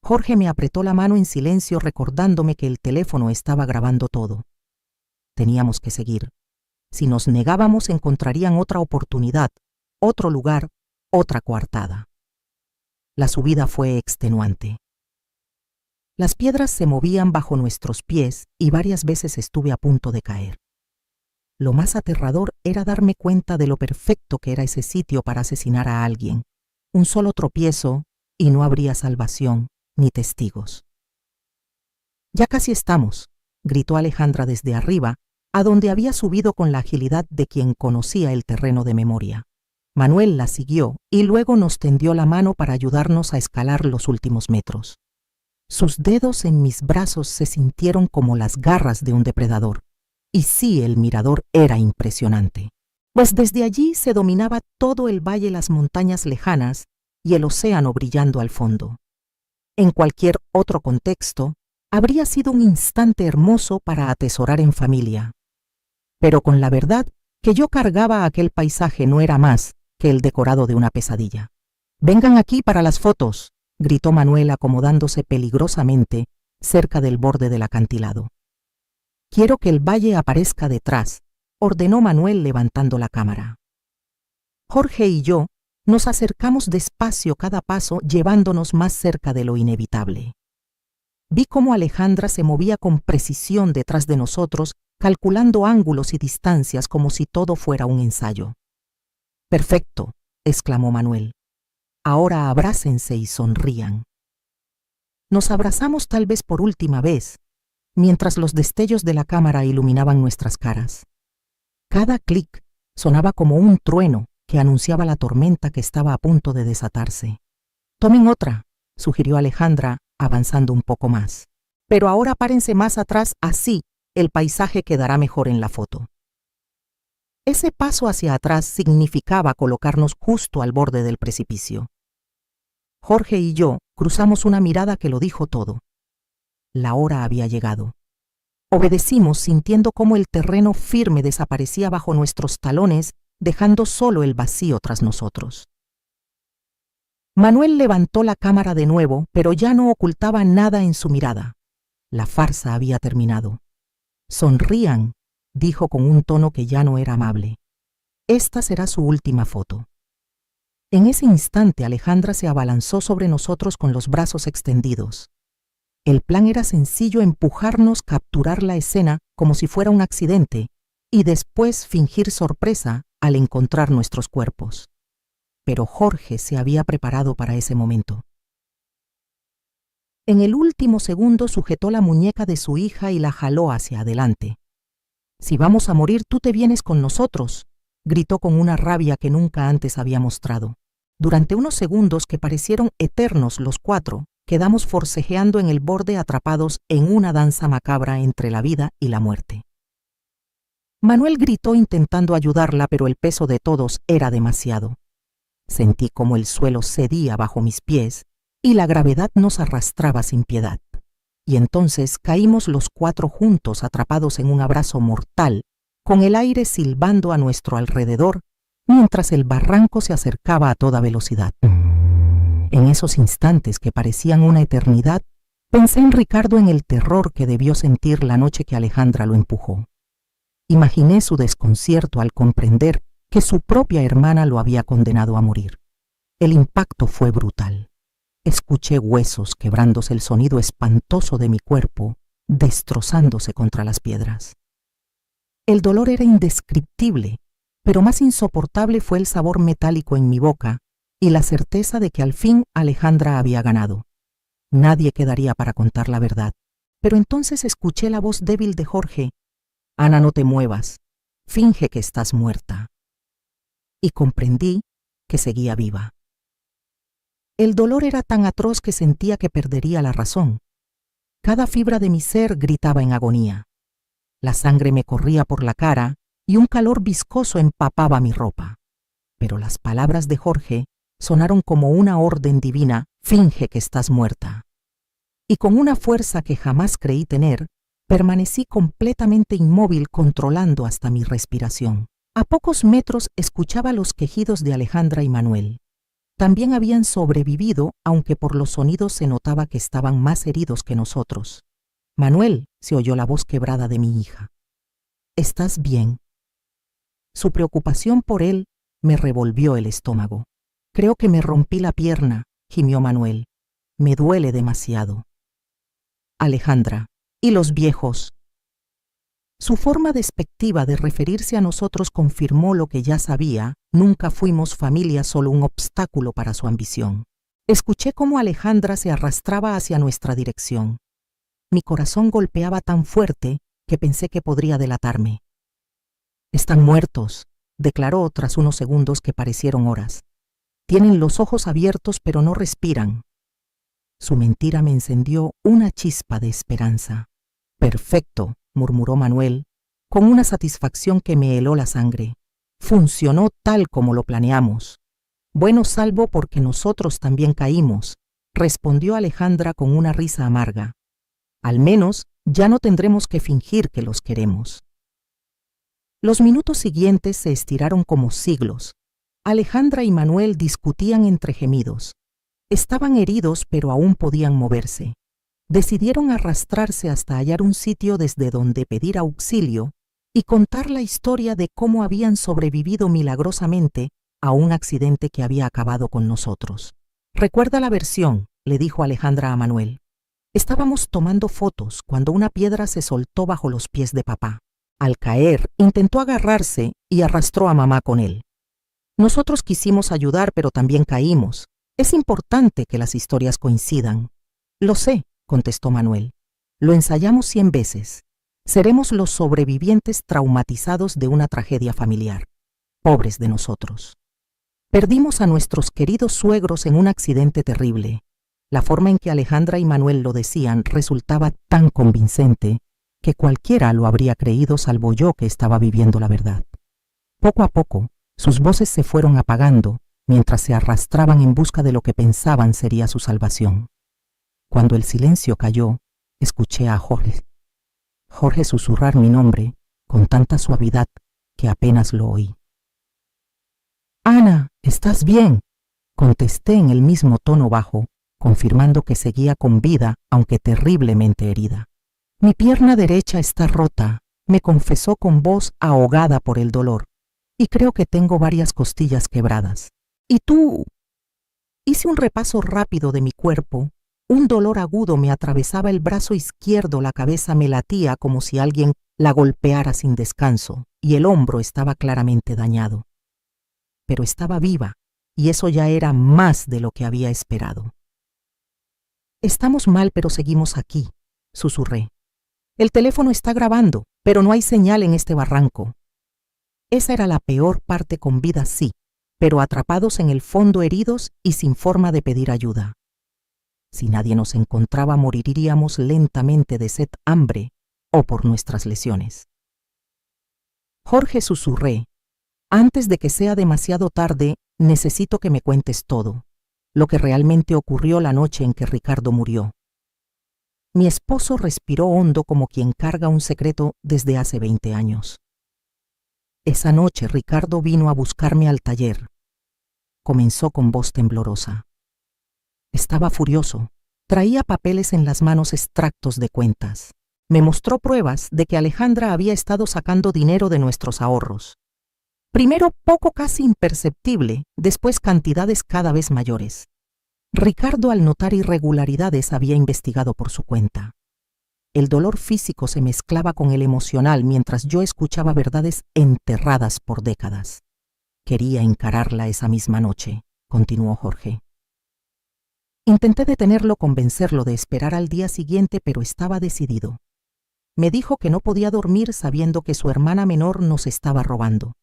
Jorge me apretó la mano en silencio, recordándome que el teléfono estaba grabando todo. Teníamos que seguir. Si nos negábamos, encontrarían otra oportunidad, otro lugar, otra coartada. La subida fue extenuante. Las piedras se movían bajo nuestros pies y varias veces estuve a punto de caer. Lo más aterrador era darme cuenta de lo perfecto que era ese sitio para asesinar a alguien. Un solo tropiezo y no habría salvación ni testigos. «Ya casi estamos», gritó Alejandra desde arriba, a donde había subido con la agilidad de quien conocía el terreno de memoria. Manuel la siguió y luego nos tendió la mano para ayudarnos a escalar los últimos metros. Sus dedos en mis brazos se sintieron como las garras de un depredador. Y sí, el mirador era impresionante, pues desde allí se dominaba todo el valle, las montañas lejanas y el océano brillando al fondo. En cualquier otro contexto, habría sido un instante hermoso para atesorar en familia. Pero con la verdad que yo cargaba aquel paisaje no era más que el decorado de una pesadilla. «Vengan aquí para las fotos», gritó Manuel acomodándose peligrosamente cerca del borde del acantilado. «Quiero que el valle aparezca detrás», ordenó Manuel levantando la cámara. Jorge y yo nos acercamos despacio cada paso, llevándonos más cerca de lo inevitable. Vi cómo Alejandra se movía con precisión detrás de nosotros, calculando ángulos y distancias como si todo fuera un ensayo. «Perfecto», exclamó Manuel. «Ahora abrácense y sonrían». Nos abrazamos tal vez por última vez, mientras los destellos de la cámara iluminaban nuestras caras. Cada clic sonaba como un trueno que anunciaba la tormenta que estaba a punto de desatarse. «Tomen otra», sugirió Alejandra, avanzando un poco más. «Pero ahora párense más atrás, así el paisaje quedará mejor en la foto». Ese paso hacia atrás significaba colocarnos justo al borde del precipicio. Jorge y yo cruzamos una mirada que lo dijo todo. La hora había llegado. Obedecimos, sintiendo cómo el terreno firme desaparecía bajo nuestros talones, dejando solo el vacío tras nosotros. Manuel levantó la cámara de nuevo, pero ya no ocultaba nada en su mirada. La farsa había terminado. «Sonrían», dijo con un tono que ya no era amable. «Esta será su última foto». En ese instante Alejandra se abalanzó sobre nosotros con los brazos extendidos. El plan era sencillo: empujarnos, capturar la escena como si fuera un accidente y después fingir sorpresa al encontrar nuestros cuerpos. Pero Jorge se había preparado para ese momento. En el último segundo sujetó la muñeca de su hija y la jaló hacia adelante. «Si vamos a morir, tú te vienes con nosotros», gritó con una rabia que nunca antes había mostrado. Durante unos segundos que parecieron eternos, los cuatro quedamos forcejeando en el borde, atrapados en una danza macabra entre la vida y la muerte. Manuel gritó intentando ayudarla, pero el peso de todos era demasiado. Sentí como el suelo cedía bajo mis pies y la gravedad nos arrastraba sin piedad. Y entonces caímos los cuatro juntos, atrapados en un abrazo mortal, con el aire silbando a nuestro alrededor, mientras el barranco se acercaba a toda velocidad. En esos instantes que parecían una eternidad, pensé en Ricardo, en el terror que debió sentir la noche que Alejandra lo empujó. Imaginé su desconcierto al comprender que su propia hermana lo había condenado a morir. El impacto fue brutal. Escuché huesos quebrándose, el sonido espantoso de mi cuerpo destrozándose contra las piedras. El dolor era indescriptible, pero más insoportable fue el sabor metálico en mi boca y la certeza de que al fin Alejandra había ganado. Nadie quedaría para contar la verdad. Pero entonces escuché la voz débil de Jorge: «Ana, no te muevas. Finge que estás muerta». Y comprendí que seguía viva. El dolor era tan atroz que sentía que perdería la razón. Cada fibra de mi ser gritaba en agonía. La sangre me corría por la cara y un calor viscoso empapaba mi ropa. Pero las palabras de Jorge sonaron como una orden divina: «Finge que estás muerta». Y con una fuerza que jamás creí tener, permanecí completamente inmóvil, controlando hasta mi respiración. A pocos metros escuchaba los quejidos de Alejandra y Manuel. también habían sobrevivido, aunque por los sonidos se notaba que estaban más heridos que nosotros. «Manuel», se oyó la voz quebrada de mi hija. «¿Estás bien?» Su preocupación por él me revolvió el estómago. «Creo que me rompí la pierna», gimió Manuel. «Me duele demasiado». «Alejandra, ¿y los viejos?» Su forma despectiva de referirse a nosotros confirmó lo que ya sabía: nunca fuimos familia, solo un obstáculo para su ambición. Escuché cómo Alejandra se arrastraba hacia nuestra dirección. Mi corazón golpeaba tan fuerte que pensé que podría delatarme. «Están muertos», declaró tras unos segundos que parecieron horas. «Tienen los ojos abiertos pero no respiran». Su mentira me encendió una chispa de esperanza. «Perfecto», murmuró Manuel, con una satisfacción que me heló la sangre. «Funcionó tal como lo planeamos». «Bueno, salvo porque nosotros también caímos», respondió Alejandra con una risa amarga. «Al menos ya no tendremos que fingir que los queremos». Los minutos siguientes se estiraron como siglos. Alejandra y Manuel discutían entre gemidos. Estaban heridos, pero aún podían moverse. Decidieron arrastrarse hasta hallar un sitio desde donde pedir auxilio y contar la historia de cómo habían sobrevivido milagrosamente a un accidente que había acabado con nosotros. «Recuerda la versión», le dijo Alejandra a Manuel. «Estábamos tomando fotos cuando una piedra se soltó bajo los pies de papá. Al caer, intentó agarrarse y arrastró a mamá con él. Nosotros quisimos ayudar, pero también caímos. Es importante que las historias coincidan». «Lo sé», contestó Manuel. «Lo ensayamos 100 veces. Seremos los sobrevivientes traumatizados de una tragedia familiar. Pobres de nosotros. Perdimos a nuestros queridos suegros en un accidente terrible». La forma en que Alejandra y Manuel lo decían resultaba tan convincente que cualquiera lo habría creído, salvo yo, que estaba viviendo la verdad. Poco a poco, sus voces se fueron apagando mientras se arrastraban en busca de lo que pensaban sería su salvación. Cuando el silencio cayó, escuché a Jorge susurrar mi nombre con tanta suavidad que apenas lo oí. «Ana, ¿estás bien?», contesté en el mismo tono bajo, confirmando que seguía con vida, aunque terriblemente herida. «Mi pierna derecha está rota», me confesó con voz ahogada por el dolor, «y creo que tengo varias costillas quebradas». «¿Y tú?» Hice un repaso rápido de mi cuerpo. Un dolor agudo me atravesaba el brazo izquierdo, la cabeza me latía como si alguien la golpeara sin descanso, y el hombro estaba claramente dañado. Pero estaba viva, y eso ya era más de lo que había esperado. «Estamos mal, pero seguimos aquí», susurré. «El teléfono está grabando, pero no hay señal en este barranco». Esa era la peor parte: con vida sí, pero atrapados en el fondo, heridos y sin forma de pedir ayuda. Si nadie nos encontraba, moriríamos lentamente de sed, hambre o por nuestras lesiones. «Jorge», susurré, «antes de que sea demasiado tarde, necesito que me cuentes todo, lo que realmente ocurrió la noche en que Ricardo murió». Mi esposo respiró hondo, como quien carga un secreto desde hace 20 años. «Esa noche Ricardo vino a buscarme al taller», comenzó con voz temblorosa. «Estaba furioso. Traía papeles en las manos, extractos de cuentas. Me mostró pruebas de que Alejandra había estado sacando dinero de nuestros ahorros. Primero poco, casi imperceptible, después cantidades cada vez mayores. Ricardo, al notar irregularidades, había investigado por su cuenta. El dolor físico se mezclaba con el emocional mientras yo escuchaba verdades enterradas por décadas. Quería encararla esa misma noche», continuó Jorge. Intenté detenerlo, convencerlo de esperar al día siguiente, pero estaba decidido. Me dijo que no podía dormir sabiendo que su hermana menor nos estaba robando.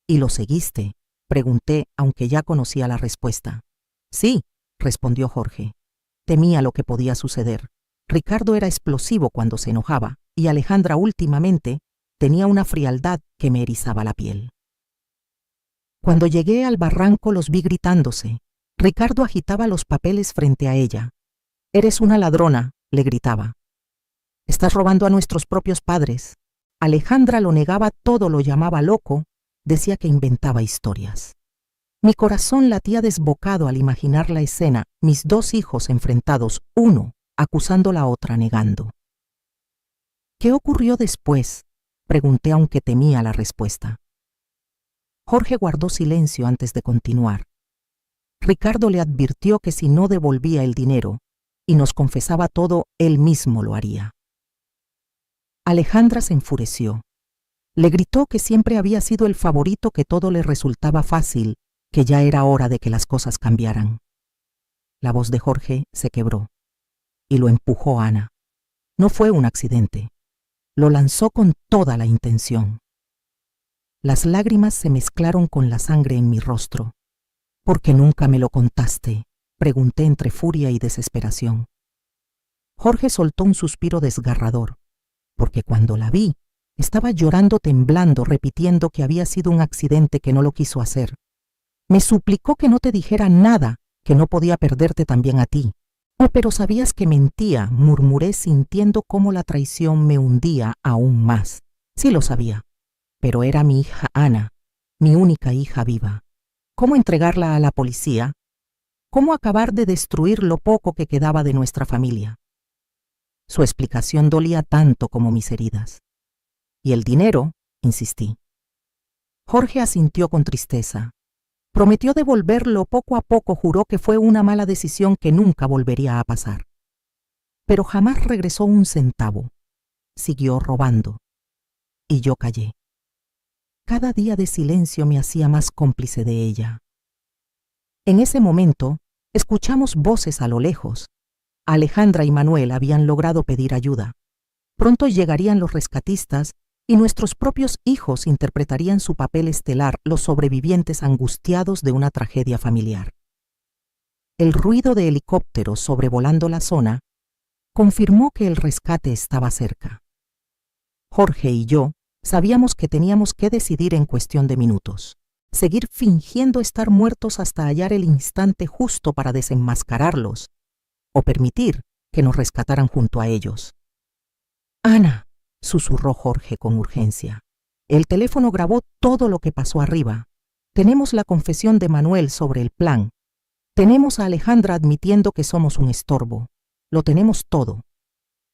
«¿Y lo seguiste?», pregunté, aunque ya conocía la respuesta. «Sí», respondió Jorge. «Temía lo que podía suceder. Ricardo era explosivo cuando se enojaba, y Alejandra últimamente tenía una frialdad que me erizaba la piel». Cuando llegué al barranco los vi gritándose. Ricardo agitaba los papeles frente a ella. «Eres una ladrona», le gritaba. «Estás robando a nuestros propios padres». Alejandra lo negaba todo, lo llamaba loco, decía que inventaba historias. Mi corazón latía desbocado al imaginar la escena, mis dos hijos enfrentados, uno acusando la otra negando. ¿Qué ocurrió después?, pregunté aunque temía la respuesta. Jorge guardó silencio antes de continuar. Ricardo le advirtió que si no devolvía el dinero y nos confesaba todo, él mismo lo haría. Alejandra se enfureció. Le gritó que siempre había sido el favorito, que todo le resultaba fácil, que ya era hora de que las cosas cambiaran. La voz de Jorge se quebró y lo empujó Ana. No fue un accidente. Lo lanzó con toda la intención. Las lágrimas se mezclaron con la sangre en mi rostro. ¿Por qué nunca me lo contaste?, pregunté entre furia y desesperación. Jorge soltó un suspiro desgarrador, porque cuando la vi, estaba llorando, temblando, repitiendo que había sido un accidente, que no lo quiso hacer. Me suplicó que no te dijera nada, que no podía perderte también a ti. Oh, pero sabías que mentía, murmuré sintiendo cómo la traición me hundía aún más. Sí lo sabía, pero era mi hija Ana, mi única hija viva. ¿Cómo entregarla a la policía? ¿Cómo acabar de destruir lo poco que quedaba de nuestra familia? Su explicación dolía tanto como mis heridas. ¿Y el dinero?, insistí. Jorge asintió con tristeza. Prometió devolverlo poco a poco, juró que fue una mala decisión, que nunca volvería a pasar. Pero jamás regresó un centavo. Siguió robando. Y yo callé. Cada día de silencio me hacía más cómplice de ella. En ese momento, escuchamos voces a lo lejos. Alejandra y Manuel habían logrado pedir ayuda. Pronto llegarían los rescatistas y nuestros propios hijos interpretarían su papel estelar, los sobrevivientes angustiados de una tragedia familiar. El ruido de helicópteros sobrevolando la zona confirmó que el rescate estaba cerca. Jorge y yo sabíamos que teníamos que decidir en cuestión de minutos: seguir fingiendo estar muertos hasta hallar el instante justo para desenmascararlos, o permitir que nos rescataran junto a ellos. «Ana», susurró Jorge con urgencia. «El teléfono grabó todo lo que pasó arriba. Tenemos la confesión de Manuel sobre el plan. Tenemos a Alejandra admitiendo que somos un estorbo. Lo tenemos todo.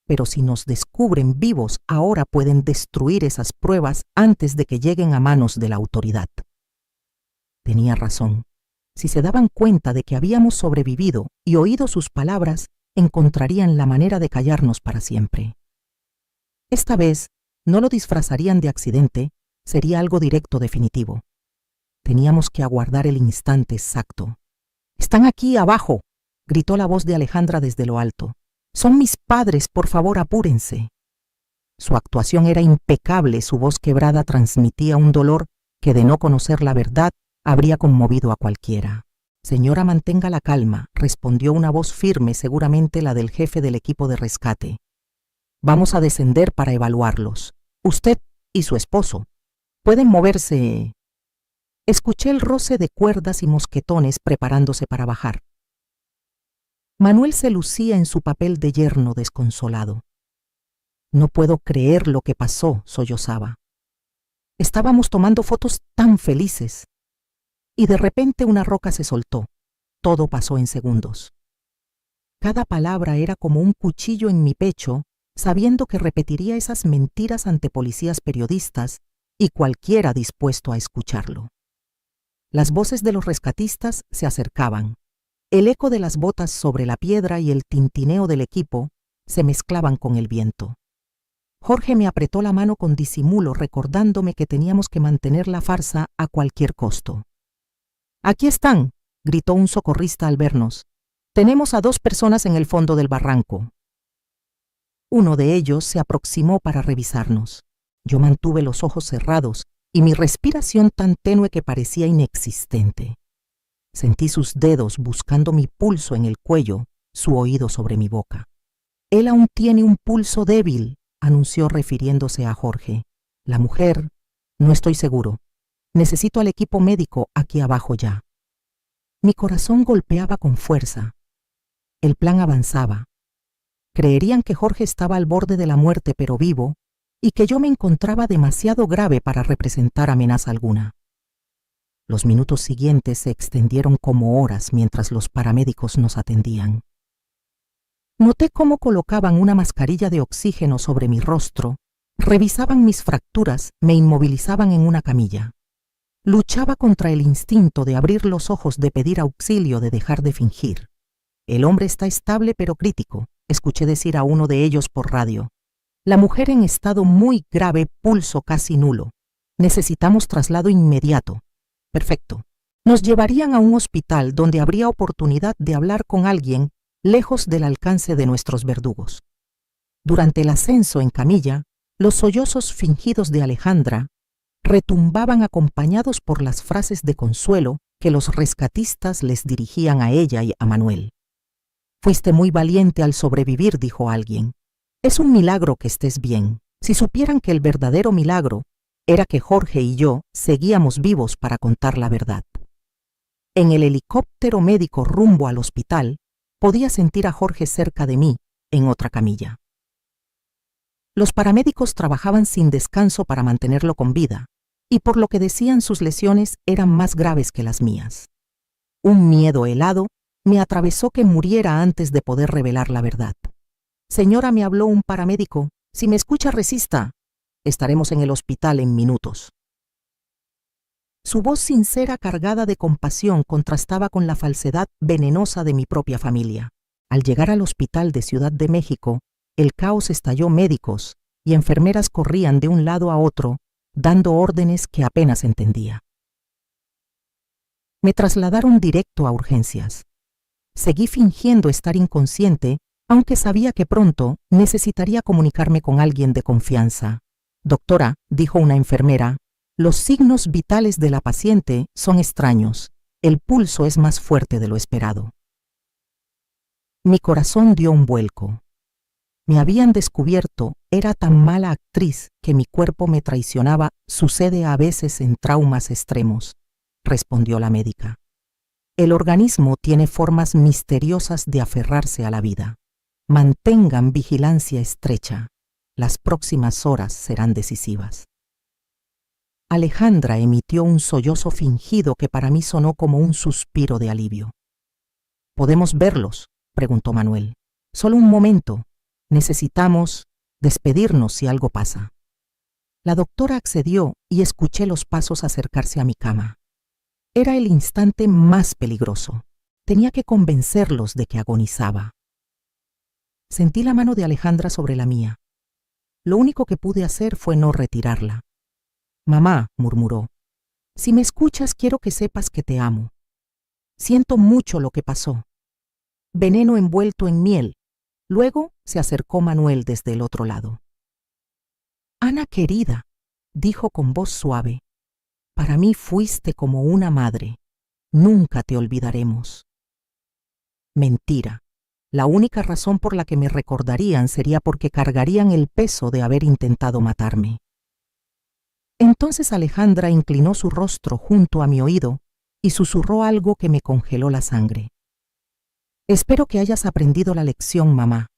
Pero si nos descubren vivos, ahora pueden destruir esas pruebas antes de que lleguen a manos de la autoridad». Tenía razón. Si se daban cuenta de que habíamos sobrevivido y oído sus palabras, encontrarían la manera de callarnos para siempre. Esta vez no lo disfrazarían de accidente, sería algo directo, definitivo. Teníamos que aguardar el instante exacto. «Están aquí abajo», gritó la voz de Alejandra desde lo alto. «Son mis padres, por favor, apúrense». Su actuación era impecable, su voz quebrada transmitía un dolor que, de no conocer la verdad, habría conmovido a cualquiera. «Señora, mantenga la calma», respondió una voz firme, seguramente la del jefe del equipo de rescate. «Vamos a descender para evaluarlos. Usted y su esposo. Pueden moverse». Escuché el roce de cuerdas y mosquetones preparándose para bajar. Manuel se lucía en su papel de yerno desconsolado. «No puedo creer lo que pasó», sollozaba. «Estábamos tomando fotos tan felices». Y de repente una roca se soltó. Todo pasó en segundos. Cada palabra era como un cuchillo en mi pecho, sabiendo que repetiría esas mentiras ante policías, periodistas y cualquiera dispuesto a escucharlo. Las voces de los rescatistas se acercaban. El eco de las botas sobre la piedra y el tintineo del equipo se mezclaban con el viento. Jorge me apretó la mano con disimulo, recordándome que teníamos que mantener la farsa a cualquier costo. «Aquí están», gritó un socorrista al vernos. «Tenemos a 2 personas en el fondo del barranco». Uno de ellos se aproximó para revisarnos. Yo mantuve los ojos cerrados y mi respiración tan tenue que parecía inexistente. Sentí sus dedos buscando mi pulso en el cuello, su oído sobre mi boca. «Él aún tiene un pulso débil», anunció refiriéndose a Jorge. «La mujer, no estoy seguro. Necesito al equipo médico aquí abajo ya». Mi corazón golpeaba con fuerza. El plan avanzaba. Creerían que Jorge estaba al borde de la muerte, pero vivo, y que yo me encontraba demasiado grave para representar amenaza alguna. Los minutos siguientes se extendieron como horas mientras los paramédicos nos atendían. Noté cómo colocaban una mascarilla de oxígeno sobre mi rostro, revisaban mis fracturas, me inmovilizaban en una camilla. Luchaba contra el instinto de abrir los ojos, de pedir auxilio, de dejar de fingir. El hombre está estable pero crítico, escuché decir a uno de ellos por radio. La mujer en estado muy grave, pulso casi nulo. Necesitamos traslado inmediato. Perfecto. Nos llevarían a un hospital donde habría oportunidad de hablar con alguien lejos del alcance de nuestros verdugos. Durante el ascenso en camilla, los sollozos fingidos de Alejandra retumbaban acompañados por las frases de consuelo que los rescatistas les dirigían a ella y a Manuel. «Fuiste muy valiente al sobrevivir», dijo alguien. «Es un milagro que estés bien. Si supieran que el verdadero milagro era que Jorge y yo seguíamos vivos para contar la verdad». En el helicóptero médico rumbo al hospital, podía sentir a Jorge cerca de mí, en otra camilla. Los paramédicos trabajaban sin descanso para mantenerlo con vida, y por lo que decían sus lesiones eran más graves que las mías. Un miedo helado me atravesó que muriera antes de poder revelar la verdad. «Señora», me habló un paramédico, «si me escucha, resista. Estaremos en el hospital en minutos». Su voz sincera, cargada de compasión, contrastaba con la falsedad venenosa de mi propia familia. Al llegar al hospital de Ciudad de México, el caos estalló. Médicos y enfermeras corrían de un lado a otro, dando órdenes que apenas entendía. Me trasladaron directo a urgencias. Seguí fingiendo estar inconsciente, aunque sabía que pronto necesitaría comunicarme con alguien de confianza. «Doctora», dijo una enfermera, «los signos vitales de la paciente son extraños. El pulso es más fuerte de lo esperado». Mi corazón dio un vuelco. Me habían descubierto, era tan mala actriz que mi cuerpo me traicionaba. «Sucede a veces en traumas extremos», respondió la médica. «El organismo tiene formas misteriosas de aferrarse a la vida. Mantengan vigilancia estrecha. Las próximas horas serán decisivas». Alejandra emitió un sollozo fingido que para mí sonó como un suspiro de alivio. «¿Podemos verlos?», preguntó Manuel. «Solo un momento. Necesitamos despedirnos si algo pasa». La doctora accedió y escuché los pasos acercarse a mi cama. Era el instante más peligroso. Tenía que convencerlos de que agonizaba. Sentí la mano de Alejandra sobre la mía. Lo único que pude hacer fue no retirarla. «Mamá», murmuró, «si me escuchas, quiero que sepas que te amo. Siento mucho lo que pasó. Veneno envuelto en miel». Luego se acercó Manuel desde el otro lado. «Ana querida», dijo con voz suave, «para mí fuiste como una madre. Nunca te olvidaremos». Mentira. La única razón por la que me recordarían sería porque cargarían el peso de haber intentado matarme. Entonces Alejandra inclinó su rostro junto a mi oído y susurró algo que me congeló la sangre. «Espero que hayas aprendido la lección, mamá.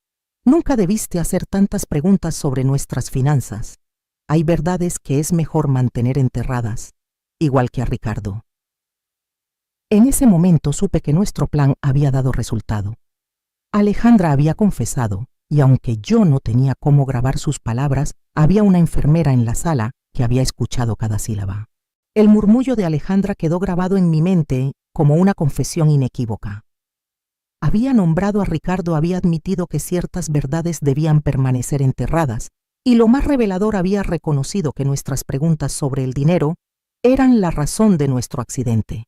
Nunca debiste hacer tantas preguntas sobre nuestras finanzas. Hay verdades que es mejor mantener enterradas, igual que a Ricardo». En ese momento supe que nuestro plan había dado resultado. Alejandra había confesado, y aunque yo no tenía cómo grabar sus palabras, había una enfermera en la sala que había escuchado cada sílaba. El murmullo de Alejandra quedó grabado en mi mente como una confesión inequívoca. Había nombrado a Ricardo, había admitido que ciertas verdades debían permanecer enterradas, y lo más revelador, había reconocido que nuestras preguntas sobre el dinero eran la razón de nuestro accidente.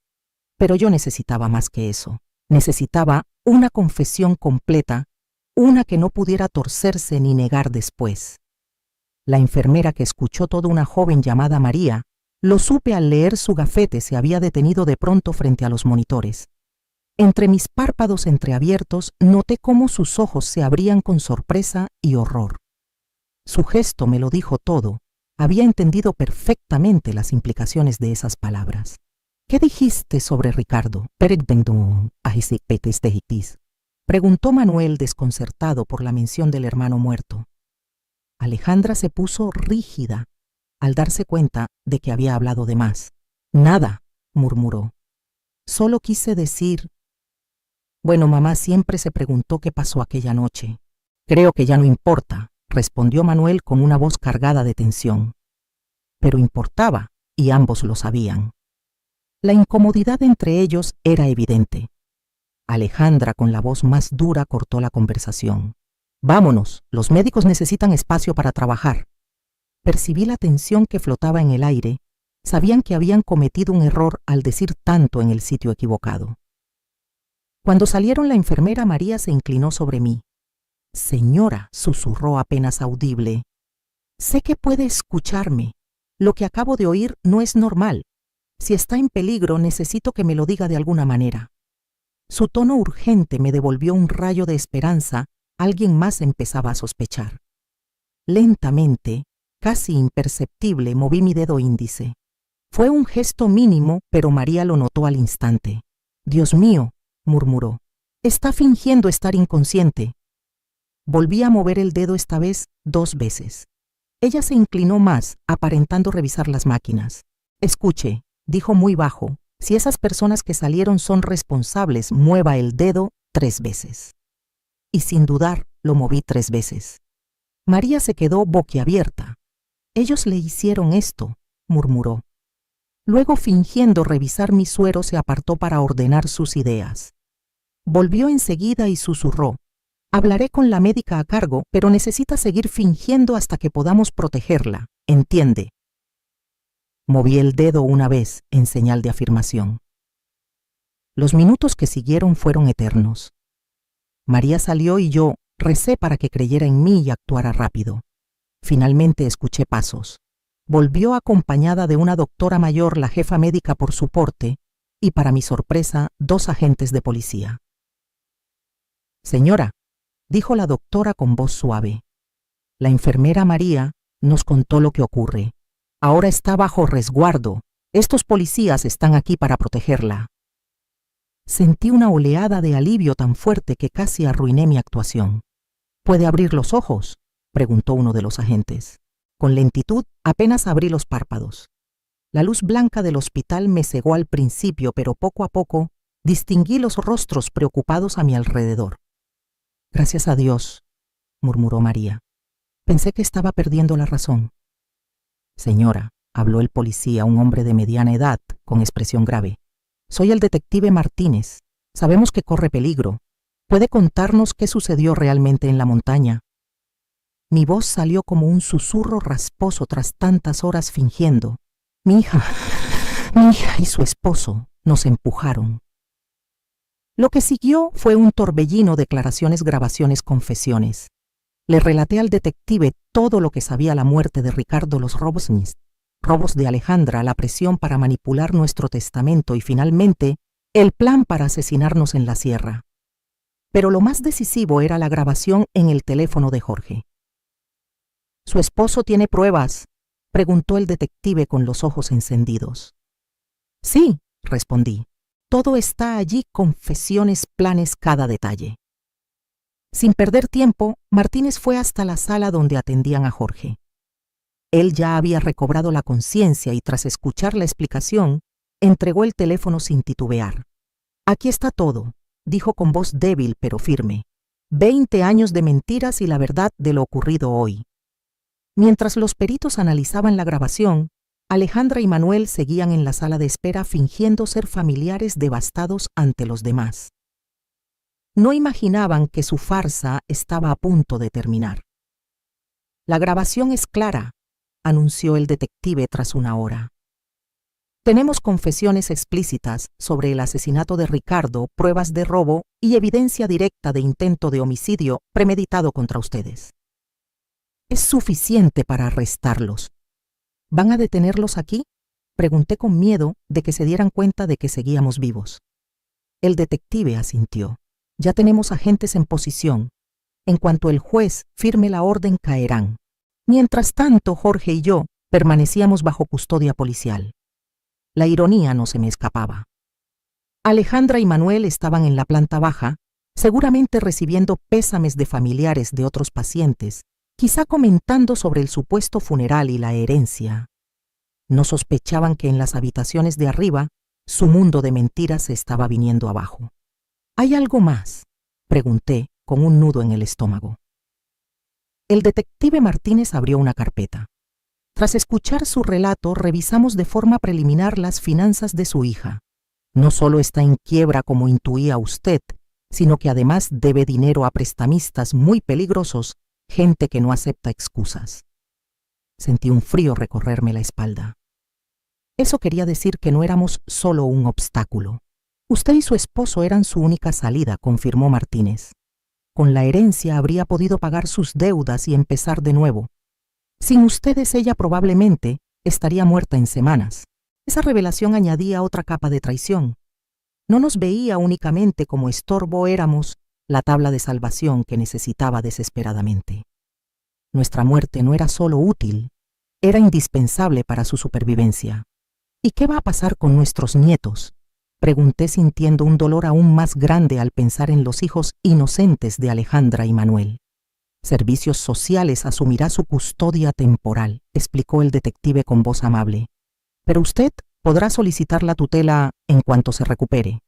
Pero yo necesitaba más que eso. Necesitaba una confesión completa, una que no pudiera torcerse ni negar después. La enfermera que escuchó todo, una joven llamada María, lo supe al leer su gafete, se había detenido de pronto frente a los monitores. Entre mis párpados entreabiertos noté cómo sus ojos se abrían con sorpresa y horror. Su gesto me lo dijo todo. Había entendido perfectamente las implicaciones de esas palabras. «¿Qué dijiste sobre Ricardo?», preguntó Manuel, desconcertado por la mención del hermano muerto. Alejandra se puso rígida al darse cuenta de que había hablado de más. «Nada», murmuró. Solo quise decir... Bueno, mamá siempre se preguntó qué pasó aquella noche. Creo que ya no importa, respondió Manuel con una voz cargada de tensión. Pero importaba, y ambos lo sabían. La incomodidad entre ellos era evidente. Alejandra, con la voz más dura, cortó la conversación. Vámonos, los médicos necesitan espacio para trabajar. Percibí la tensión que flotaba en el aire. Sabían que habían cometido un error al decir tanto en el sitio equivocado. Cuando salieron, la enfermera María se inclinó sobre mí. Señora, susurró apenas audible. Sé que puede escucharme. Lo que acabo de oír no es normal. Si está en peligro, necesito que me lo diga de alguna manera. Su tono urgente me devolvió un rayo de esperanza. Alguien más empezaba a sospechar. Lentamente, casi imperceptible, moví mi dedo índice. Fue un gesto mínimo, pero María lo notó al instante. Dios mío, murmuró. Está fingiendo estar inconsciente. Volví a mover el dedo esta vez 2 veces. Ella se inclinó más, aparentando revisar las máquinas. Escuche, dijo muy bajo, si esas personas que salieron son responsables, mueva el dedo 3 veces. Y sin dudar, lo moví 3 veces. María se quedó boquiabierta. Ellos le hicieron esto, murmuró. Luego, fingiendo revisar mi suero, se apartó para ordenar sus ideas. Volvió enseguida y susurró. Hablaré con la médica a cargo, pero necesita seguir fingiendo hasta que podamos protegerla. ¿Entiende? Moví el dedo una vez en señal de afirmación. Los minutos que siguieron fueron eternos. María salió y yo recé para que creyera en mí y actuara rápido. Finalmente escuché pasos. Volvió acompañada de una doctora mayor, la jefa médica por su porte, y para mi sorpresa, 2 agentes de policía. Señora, dijo la doctora con voz suave. La enfermera María nos contó lo que ocurre. Ahora está bajo resguardo. Estos policías están aquí para protegerla. Sentí una oleada de alivio tan fuerte que casi arruiné mi actuación. ¿Puede abrir los ojos?, preguntó uno de los agentes. Con lentitud apenas abrí los párpados. La luz blanca del hospital me cegó al principio, pero poco a poco distinguí los rostros preocupados a mi alrededor. Gracias a Dios, murmuró María. Pensé que estaba perdiendo la razón. Señora, habló el policía, un hombre de mediana edad, con expresión grave. Soy el detective Martínez. Sabemos que corre peligro. ¿Puede contarnos qué sucedió realmente en la montaña? Mi voz salió como un susurro rasposo tras tantas horas fingiendo. Mi hija y su esposo nos empujaron. Lo que siguió fue un torbellino de declaraciones, grabaciones, confesiones. Le relaté al detective todo lo que sabía: la muerte de Ricardo, los robos de Alejandra, la presión para manipular nuestro testamento y finalmente el plan para asesinarnos en la sierra. Pero lo más decisivo era la grabación en el teléfono de Jorge. ¿Su esposo tiene pruebas?, preguntó el detective con los ojos encendidos. Sí, respondí. Todo está allí, confesiones, planes, cada detalle. Sin perder tiempo, Martínez fue hasta la sala donde atendían a Jorge. Él ya había recobrado la conciencia y tras escuchar la explicación, entregó el teléfono sin titubear. Aquí está todo, dijo con voz débil pero firme. 20 años de mentiras y la verdad de lo ocurrido hoy. Mientras los peritos analizaban la grabación, Alejandra y Manuel seguían en la sala de espera fingiendo ser familiares devastados ante los demás. No imaginaban que su farsa estaba a punto de terminar. La grabación es clara, anunció el detective tras una hora. Tenemos confesiones explícitas sobre el asesinato de Ricardo, pruebas de robo y evidencia directa de intento de homicidio premeditado contra ustedes. Es suficiente para arrestarlos. ¿Van a detenerlos aquí?, pregunté con miedo de que se dieran cuenta de que seguíamos vivos. El detective asintió. Ya tenemos agentes en posición. En cuanto el juez firme la orden, caerán. Mientras tanto, Jorge y yo permanecíamos bajo custodia policial. La ironía no se me escapaba. Alejandra y Manuel estaban en la planta baja, seguramente recibiendo pésames de familiares de otros pacientes, quizá comentando sobre el supuesto funeral y la herencia. No sospechaban que en las habitaciones de arriba Su mundo de mentiras se estaba viniendo abajo. ¿Hay algo más?, pregunté, con un nudo en el estómago. El detective Martínez abrió una carpeta. Tras escuchar su relato, revisamos de forma preliminar las finanzas de su hija. No solo está en quiebra como intuía usted, sino que además debe dinero a prestamistas muy peligrosos, gente que no acepta excusas. Sentí un frío recorrerme la espalda. Eso quería decir que no éramos solo un obstáculo. Usted y su esposo eran su única salida, confirmó Martínez. Con la herencia habría podido pagar sus deudas y empezar de nuevo. Sin ustedes ella probablemente estaría muerta en semanas. Esa revelación añadía otra capa de traición. No nos veía únicamente como estorbo, éramos la tabla de salvación que necesitaba desesperadamente. Nuestra muerte no era solo útil, era indispensable para su supervivencia. ¿Y qué va a pasar con nuestros nietos?, pregunté sintiendo un dolor aún más grande al pensar en los hijos inocentes de Alejandra y Manuel. Servicios Sociales asumirá su custodia temporal, explicó el detective con voz amable. Pero usted podrá solicitar la tutela en cuanto se recupere.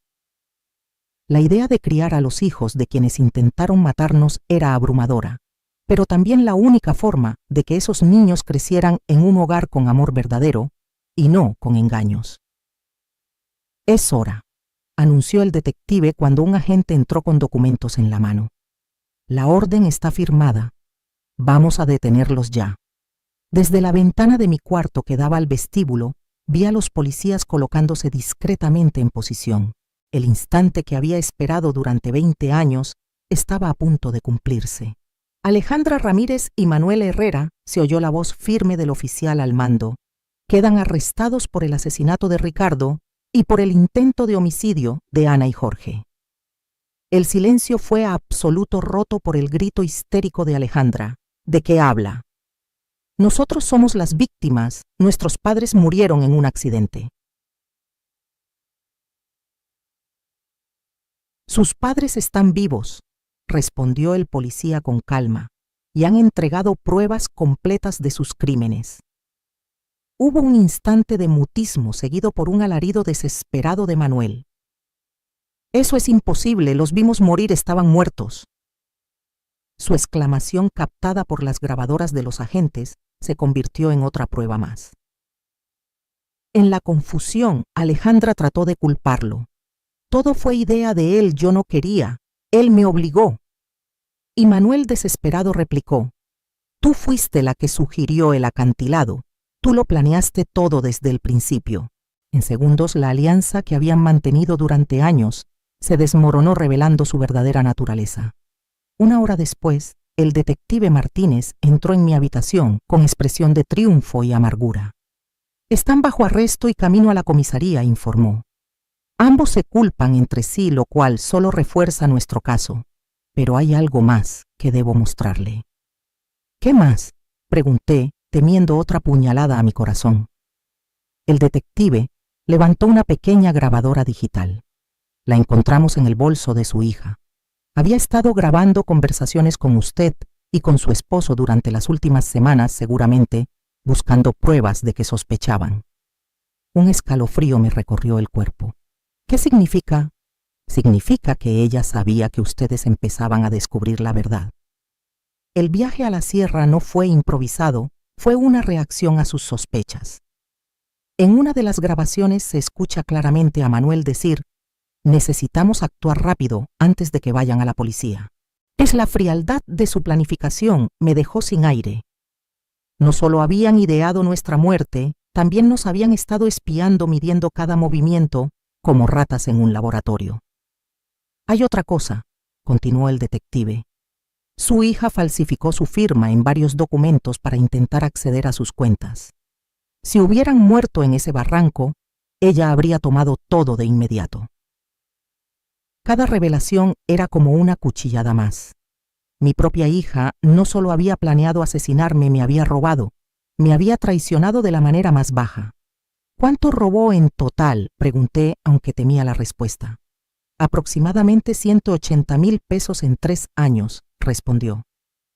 La idea de criar a los hijos de quienes intentaron matarnos era abrumadora, pero también la única forma de que esos niños crecieran en un hogar con amor verdadero y no con engaños. Es hora, anunció el detective cuando un agente entró con documentos en la mano. La orden está firmada. Vamos a detenerlos ya. Desde la ventana de mi cuarto que daba al vestíbulo, vi a los policías colocándose discretamente en posición. El instante que había esperado durante 20 años estaba a punto de cumplirse. Alejandra Ramírez y Manuel Herrera, se oyó la voz firme del oficial al mando. Quedan arrestados por el asesinato de Ricardo y por el intento de homicidio de Ana y Jorge. El silencio fue absoluto, roto por el grito histérico de Alejandra. ¿De qué habla? Nosotros somos las víctimas. Nuestros padres murieron en un accidente. Sus padres están vivos, respondió el policía con calma, y han entregado pruebas completas de sus crímenes. Hubo un instante de mutismo seguido por un alarido desesperado de Manuel. Eso es imposible, los vimos morir, estaban muertos. Su exclamación, captada por las grabadoras de los agentes, se convirtió en otra prueba más. En la confusión, Alejandra trató de culparlo. Todo fue idea de él, yo no quería, él me obligó. Y Manuel desesperado replicó, tú fuiste la que sugirió el acantilado, tú lo planeaste todo desde el principio. En segundos, la alianza que habían mantenido durante años se desmoronó revelando su verdadera naturaleza. Una hora después, el detective Martínez entró en mi habitación con expresión de triunfo y amargura. Están bajo arresto y camino a la comisaría, informó. Ambos se culpan entre sí, lo cual solo refuerza nuestro caso. Pero hay algo más que debo mostrarle. ¿Qué más?, pregunté, temiendo otra puñalada a mi corazón. El detective levantó una pequeña grabadora digital. La encontramos en el bolso de su hija. Había estado grabando conversaciones con usted y con su esposo durante las últimas semanas, seguramente, buscando pruebas de que sospechaban. Un escalofrío me recorrió el cuerpo. ¿Qué significa? Significa que ella sabía que ustedes empezaban a descubrir la verdad. El viaje a la sierra no fue improvisado, fue una reacción a sus sospechas. En una de las grabaciones se escucha claramente a Manuel decir: necesitamos actuar rápido antes de que vayan a la policía. Es la frialdad de su planificación, me dejó sin aire. No solo habían ideado nuestra muerte, también nos habían estado espiando, midiendo cada movimiento, como ratas en un laboratorio. Hay otra cosa, continuó el detective. Su hija falsificó su firma en varios documentos para intentar acceder a sus cuentas. Si hubieran muerto en ese barranco, ella habría tomado todo de inmediato. Cada revelación era como una cuchillada más. Mi propia hija no solo había planeado asesinarme, me había robado, me había traicionado de la manera más baja. ¿Cuánto robó en total?, pregunté, aunque temía la respuesta. Aproximadamente 180,000 pesos en 3 años, respondió.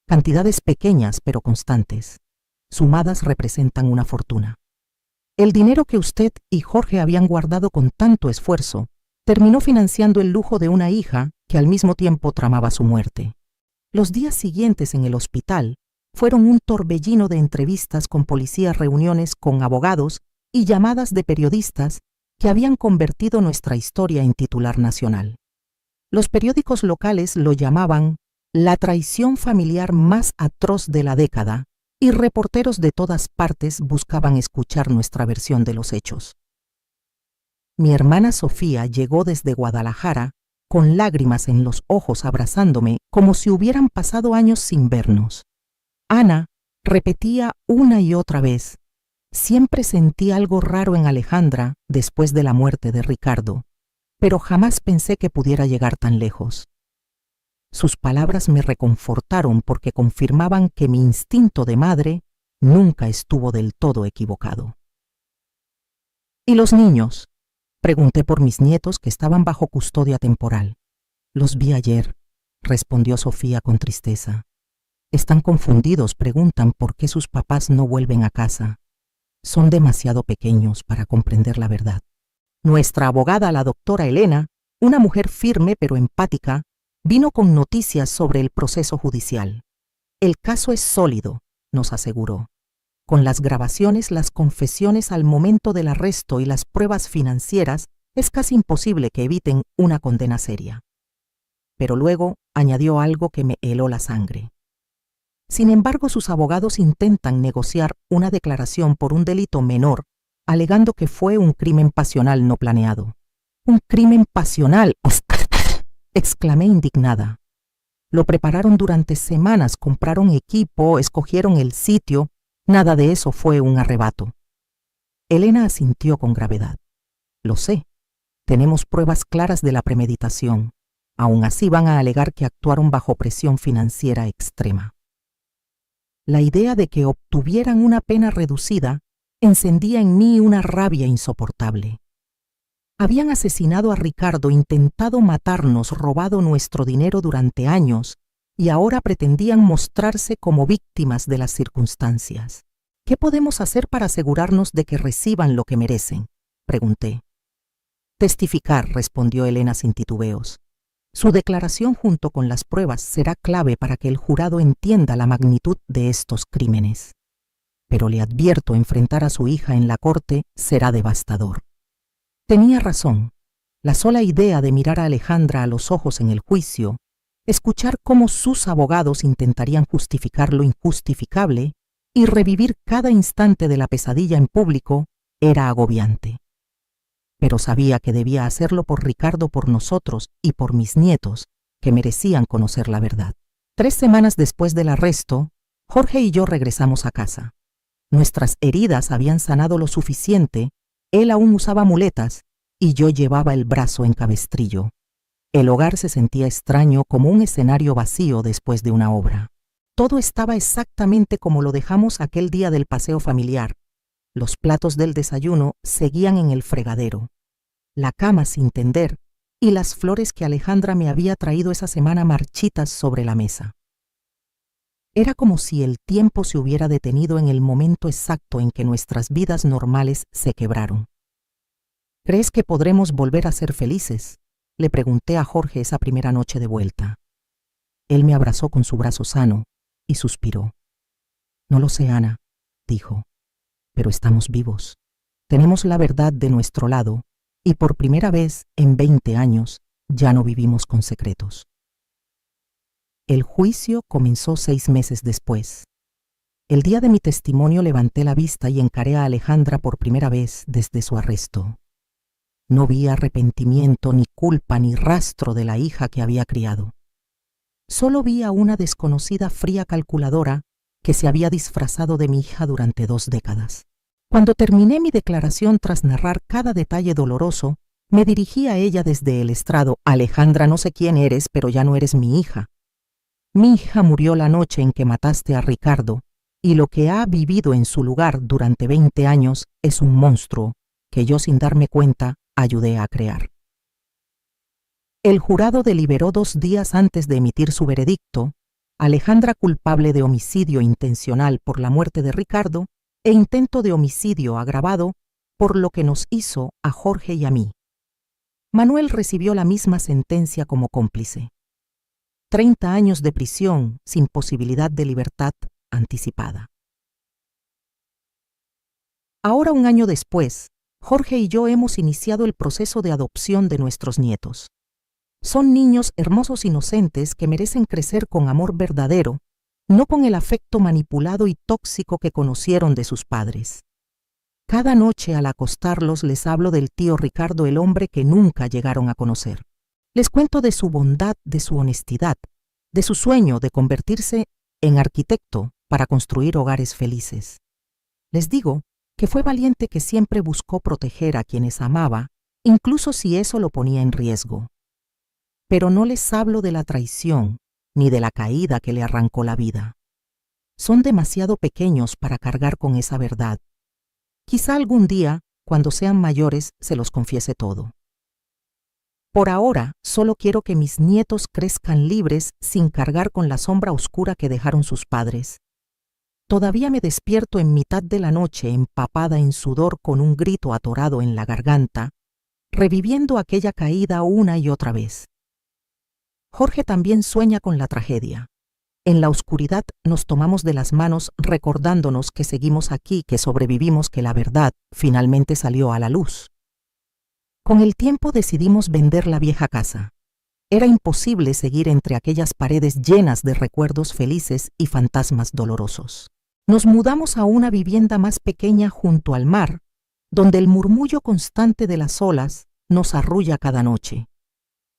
Cantidades pequeñas pero constantes. Sumadas representan una fortuna. El dinero que usted y Jorge habían guardado con tanto esfuerzo terminó financiando el lujo de una hija que al mismo tiempo tramaba su muerte. Los días siguientes en el hospital fueron un torbellino de entrevistas con policías, reuniones con abogados y llamadas de periodistas que habían convertido nuestra historia en titular nacional. Los periódicos locales lo llamaban la traición familiar más atroz de la década, y reporteros de todas partes buscaban escuchar nuestra versión de los hechos. Mi hermana Sofía llegó desde Guadalajara con lágrimas en los ojos abrazándome como si hubieran pasado años sin vernos. Ana repetía una y otra vez: siempre sentí algo raro en Alejandra después de la muerte de Ricardo, pero jamás pensé que pudiera llegar tan lejos. Sus palabras me reconfortaron porque confirmaban que mi instinto de madre nunca estuvo del todo equivocado. ¿Y los niños? Pregunté por mis nietos que estaban bajo custodia temporal. Los vi ayer, respondió Sofía con tristeza. Están confundidos, preguntan por qué sus papás no vuelven a casa. Son demasiado pequeños para comprender la verdad. Nuestra abogada, la doctora Elena, una mujer firme pero empática, vino con noticias sobre el proceso judicial. El caso es sólido, nos aseguró. Con las grabaciones, las confesiones al momento del arresto y las pruebas financieras, es casi imposible que eviten una condena seria. Pero luego añadió algo que me heló la sangre. Sin embargo, sus abogados intentan negociar una declaración por un delito menor, alegando que fue un crimen pasional no planeado. ¡Un crimen pasional!, exclamé indignada. Lo prepararon durante semanas, compraron equipo, escogieron el sitio. Nada de eso fue un arrebato. Elena asintió con gravedad. Lo sé. Tenemos pruebas claras de la premeditación. Aún así van a alegar que actuaron bajo presión financiera extrema. La idea de que obtuvieran una pena reducida encendía en mí una rabia insoportable. Habían asesinado a Ricardo, intentado matarnos, robado nuestro dinero durante años y ahora pretendían mostrarse como víctimas de las circunstancias. ¿Qué podemos hacer para asegurarnos de que reciban lo que merecen?, pregunté. Testificar, respondió Elena sin titubeos. Su declaración junto con las pruebas será clave para que el jurado entienda la magnitud de estos crímenes. Pero le advierto, enfrentar a su hija en la corte será devastador. Tenía razón. La sola idea de mirar a Alejandra a los ojos en el juicio, escuchar cómo sus abogados intentarían justificar lo injustificable y revivir cada instante de la pesadilla en público, era agobiante. Pero sabía que debía hacerlo por Ricardo, por nosotros y por mis nietos, que merecían conocer la verdad. 3 semanas después del arresto, Jorge y yo regresamos a casa. Nuestras heridas habían sanado lo suficiente, él aún usaba muletas y yo llevaba el brazo en cabestrillo. El hogar se sentía extraño, como un escenario vacío después de una obra. Todo estaba exactamente como lo dejamos aquel día del paseo familiar. Los platos del desayuno seguían en el fregadero, la cama sin tender y las flores que Alejandra me había traído esa semana marchitas sobre la mesa. Era como si el tiempo se hubiera detenido en el momento exacto en que nuestras vidas normales se quebraron. ¿Crees que podremos volver a ser felices?, le pregunté a Jorge esa primera noche de vuelta. Él me abrazó con su brazo sano y suspiró. No lo sé, Ana, dijo, pero estamos vivos. Tenemos la verdad de nuestro lado y por primera vez en 20 años ya no vivimos con secretos. El juicio comenzó 6 meses después. El día de mi testimonio levanté la vista y encaré a Alejandra por primera vez desde su arresto. No vi arrepentimiento, ni culpa, ni rastro de la hija que había criado. Solo vi a una desconocida fría calculadora que se había disfrazado de mi hija durante 2 décadas. Cuando terminé mi declaración tras narrar cada detalle doloroso, me dirigí a ella desde el estrado. Alejandra, no sé quién eres, pero ya no eres mi hija. Mi hija murió la noche en que mataste a Ricardo, y lo que ha vivido en su lugar durante 20 años es un monstruo que yo, sin darme cuenta, ayudé a crear. El jurado deliberó 2 días antes de emitir su veredicto. Alejandra culpable de homicidio intencional por la muerte de Ricardo e intento de homicidio agravado por lo que nos hizo a Jorge y a mí. Manuel recibió la misma sentencia como cómplice. 30 años de prisión sin posibilidad de libertad anticipada. Ahora, un año después, Jorge y yo hemos iniciado el proceso de adopción de nuestros nietos. Son niños hermosos inocentes que merecen crecer con amor verdadero, no con el afecto manipulado y tóxico que conocieron de sus padres. Cada noche al acostarlos les hablo del tío Ricardo, el hombre que nunca llegaron a conocer. Les cuento de su bondad, de su honestidad, de su sueño de convertirse en arquitecto para construir hogares felices. Les digo que fue valiente, que siempre buscó proteger a quienes amaba, incluso si eso lo ponía en riesgo. Pero no les hablo de la traición ni de la caída que le arrancó la vida. Son demasiado pequeños para cargar con esa verdad. Quizá algún día, cuando sean mayores, se los confiese todo. Por ahora, solo quiero que mis nietos crezcan libres sin cargar con la sombra oscura que dejaron sus padres. Todavía me despierto en mitad de la noche empapada en sudor con un grito atorado en la garganta, reviviendo aquella caída una y otra vez. Jorge también sueña con la tragedia. En la oscuridad nos tomamos de las manos recordándonos que seguimos aquí, que sobrevivimos, que la verdad finalmente salió a la luz. Con el tiempo decidimos vender la vieja casa. Era imposible seguir entre aquellas paredes llenas de recuerdos felices y fantasmas dolorosos. Nos mudamos a una vivienda más pequeña junto al mar, donde el murmullo constante de las olas nos arrulla cada noche.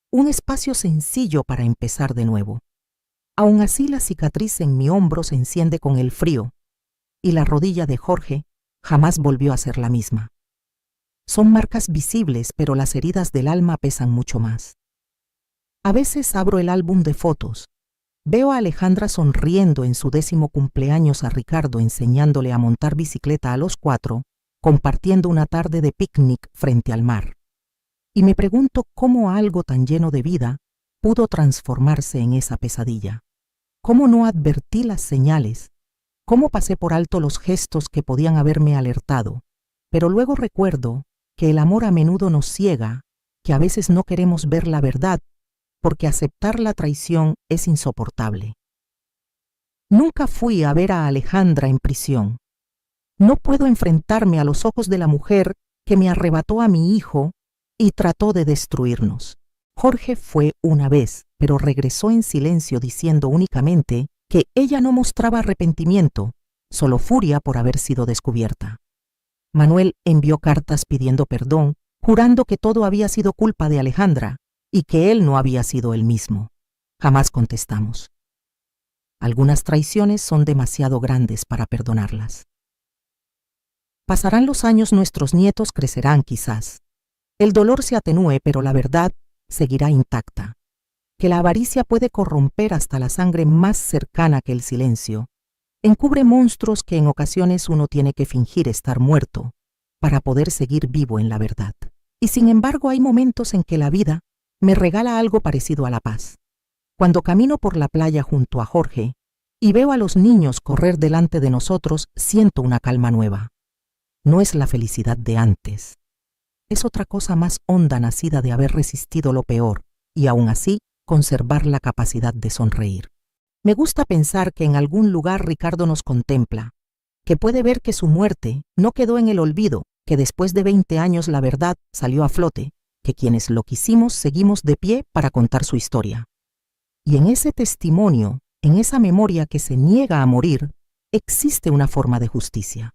Un espacio sencillo para empezar de nuevo. Aún así, la cicatriz en mi hombro se enciende con el frío, y la rodilla de Jorge jamás volvió a ser la misma. Son marcas visibles, pero las heridas del alma pesan mucho más. A veces abro el álbum de fotos. Veo a Alejandra sonriendo en su 10º cumpleaños, a Ricardo enseñándole a montar bicicleta a los 4, compartiendo una tarde de picnic frente al mar. Y me pregunto cómo algo tan lleno de vida pudo transformarse en esa pesadilla. ¿Cómo no advertí las señales? ¿Cómo pasé por alto los gestos que podían haberme alertado? Pero luego recuerdo que el amor a menudo nos ciega, que a veces no queremos ver la verdad, porque aceptar la traición es insoportable. Nunca fui a ver a Alejandra en prisión. No puedo enfrentarme a los ojos de la mujer que me arrebató a mi hijo y trató de destruirnos. Jorge fue una vez, pero regresó en silencio, diciendo únicamente que ella no mostraba arrepentimiento, solo furia por haber sido descubierta. Manuel envió cartas pidiendo perdón, jurando que todo había sido culpa de Alejandra y que él no había sido él mismo. Jamás contestamos. Algunas traiciones son demasiado grandes para perdonarlas. Pasarán los años, nuestros nietos crecerán quizás. El dolor se atenúe, pero la verdad seguirá intacta. Que la avaricia puede corromper hasta la sangre más cercana, que el silencio encubre monstruos que en ocasiones uno tiene que fingir estar muerto para poder seguir vivo en la verdad. Y sin embargo, hay momentos en que la vida me regala algo parecido a la paz. Cuando camino por la playa junto a Jorge y veo a los niños correr delante de nosotros, siento una calma nueva. No es la felicidad de antes. Es otra cosa más honda, nacida de haber resistido lo peor y aún así conservar la capacidad de sonreír. Me gusta pensar que en algún lugar Ricardo nos contempla, que puede ver que su muerte no quedó en el olvido, que después de 20 años la verdad salió a flote, que quienes lo quisimos seguimos de pie para contar su historia. Y en ese testimonio, en esa memoria que se niega a morir, existe una forma de justicia.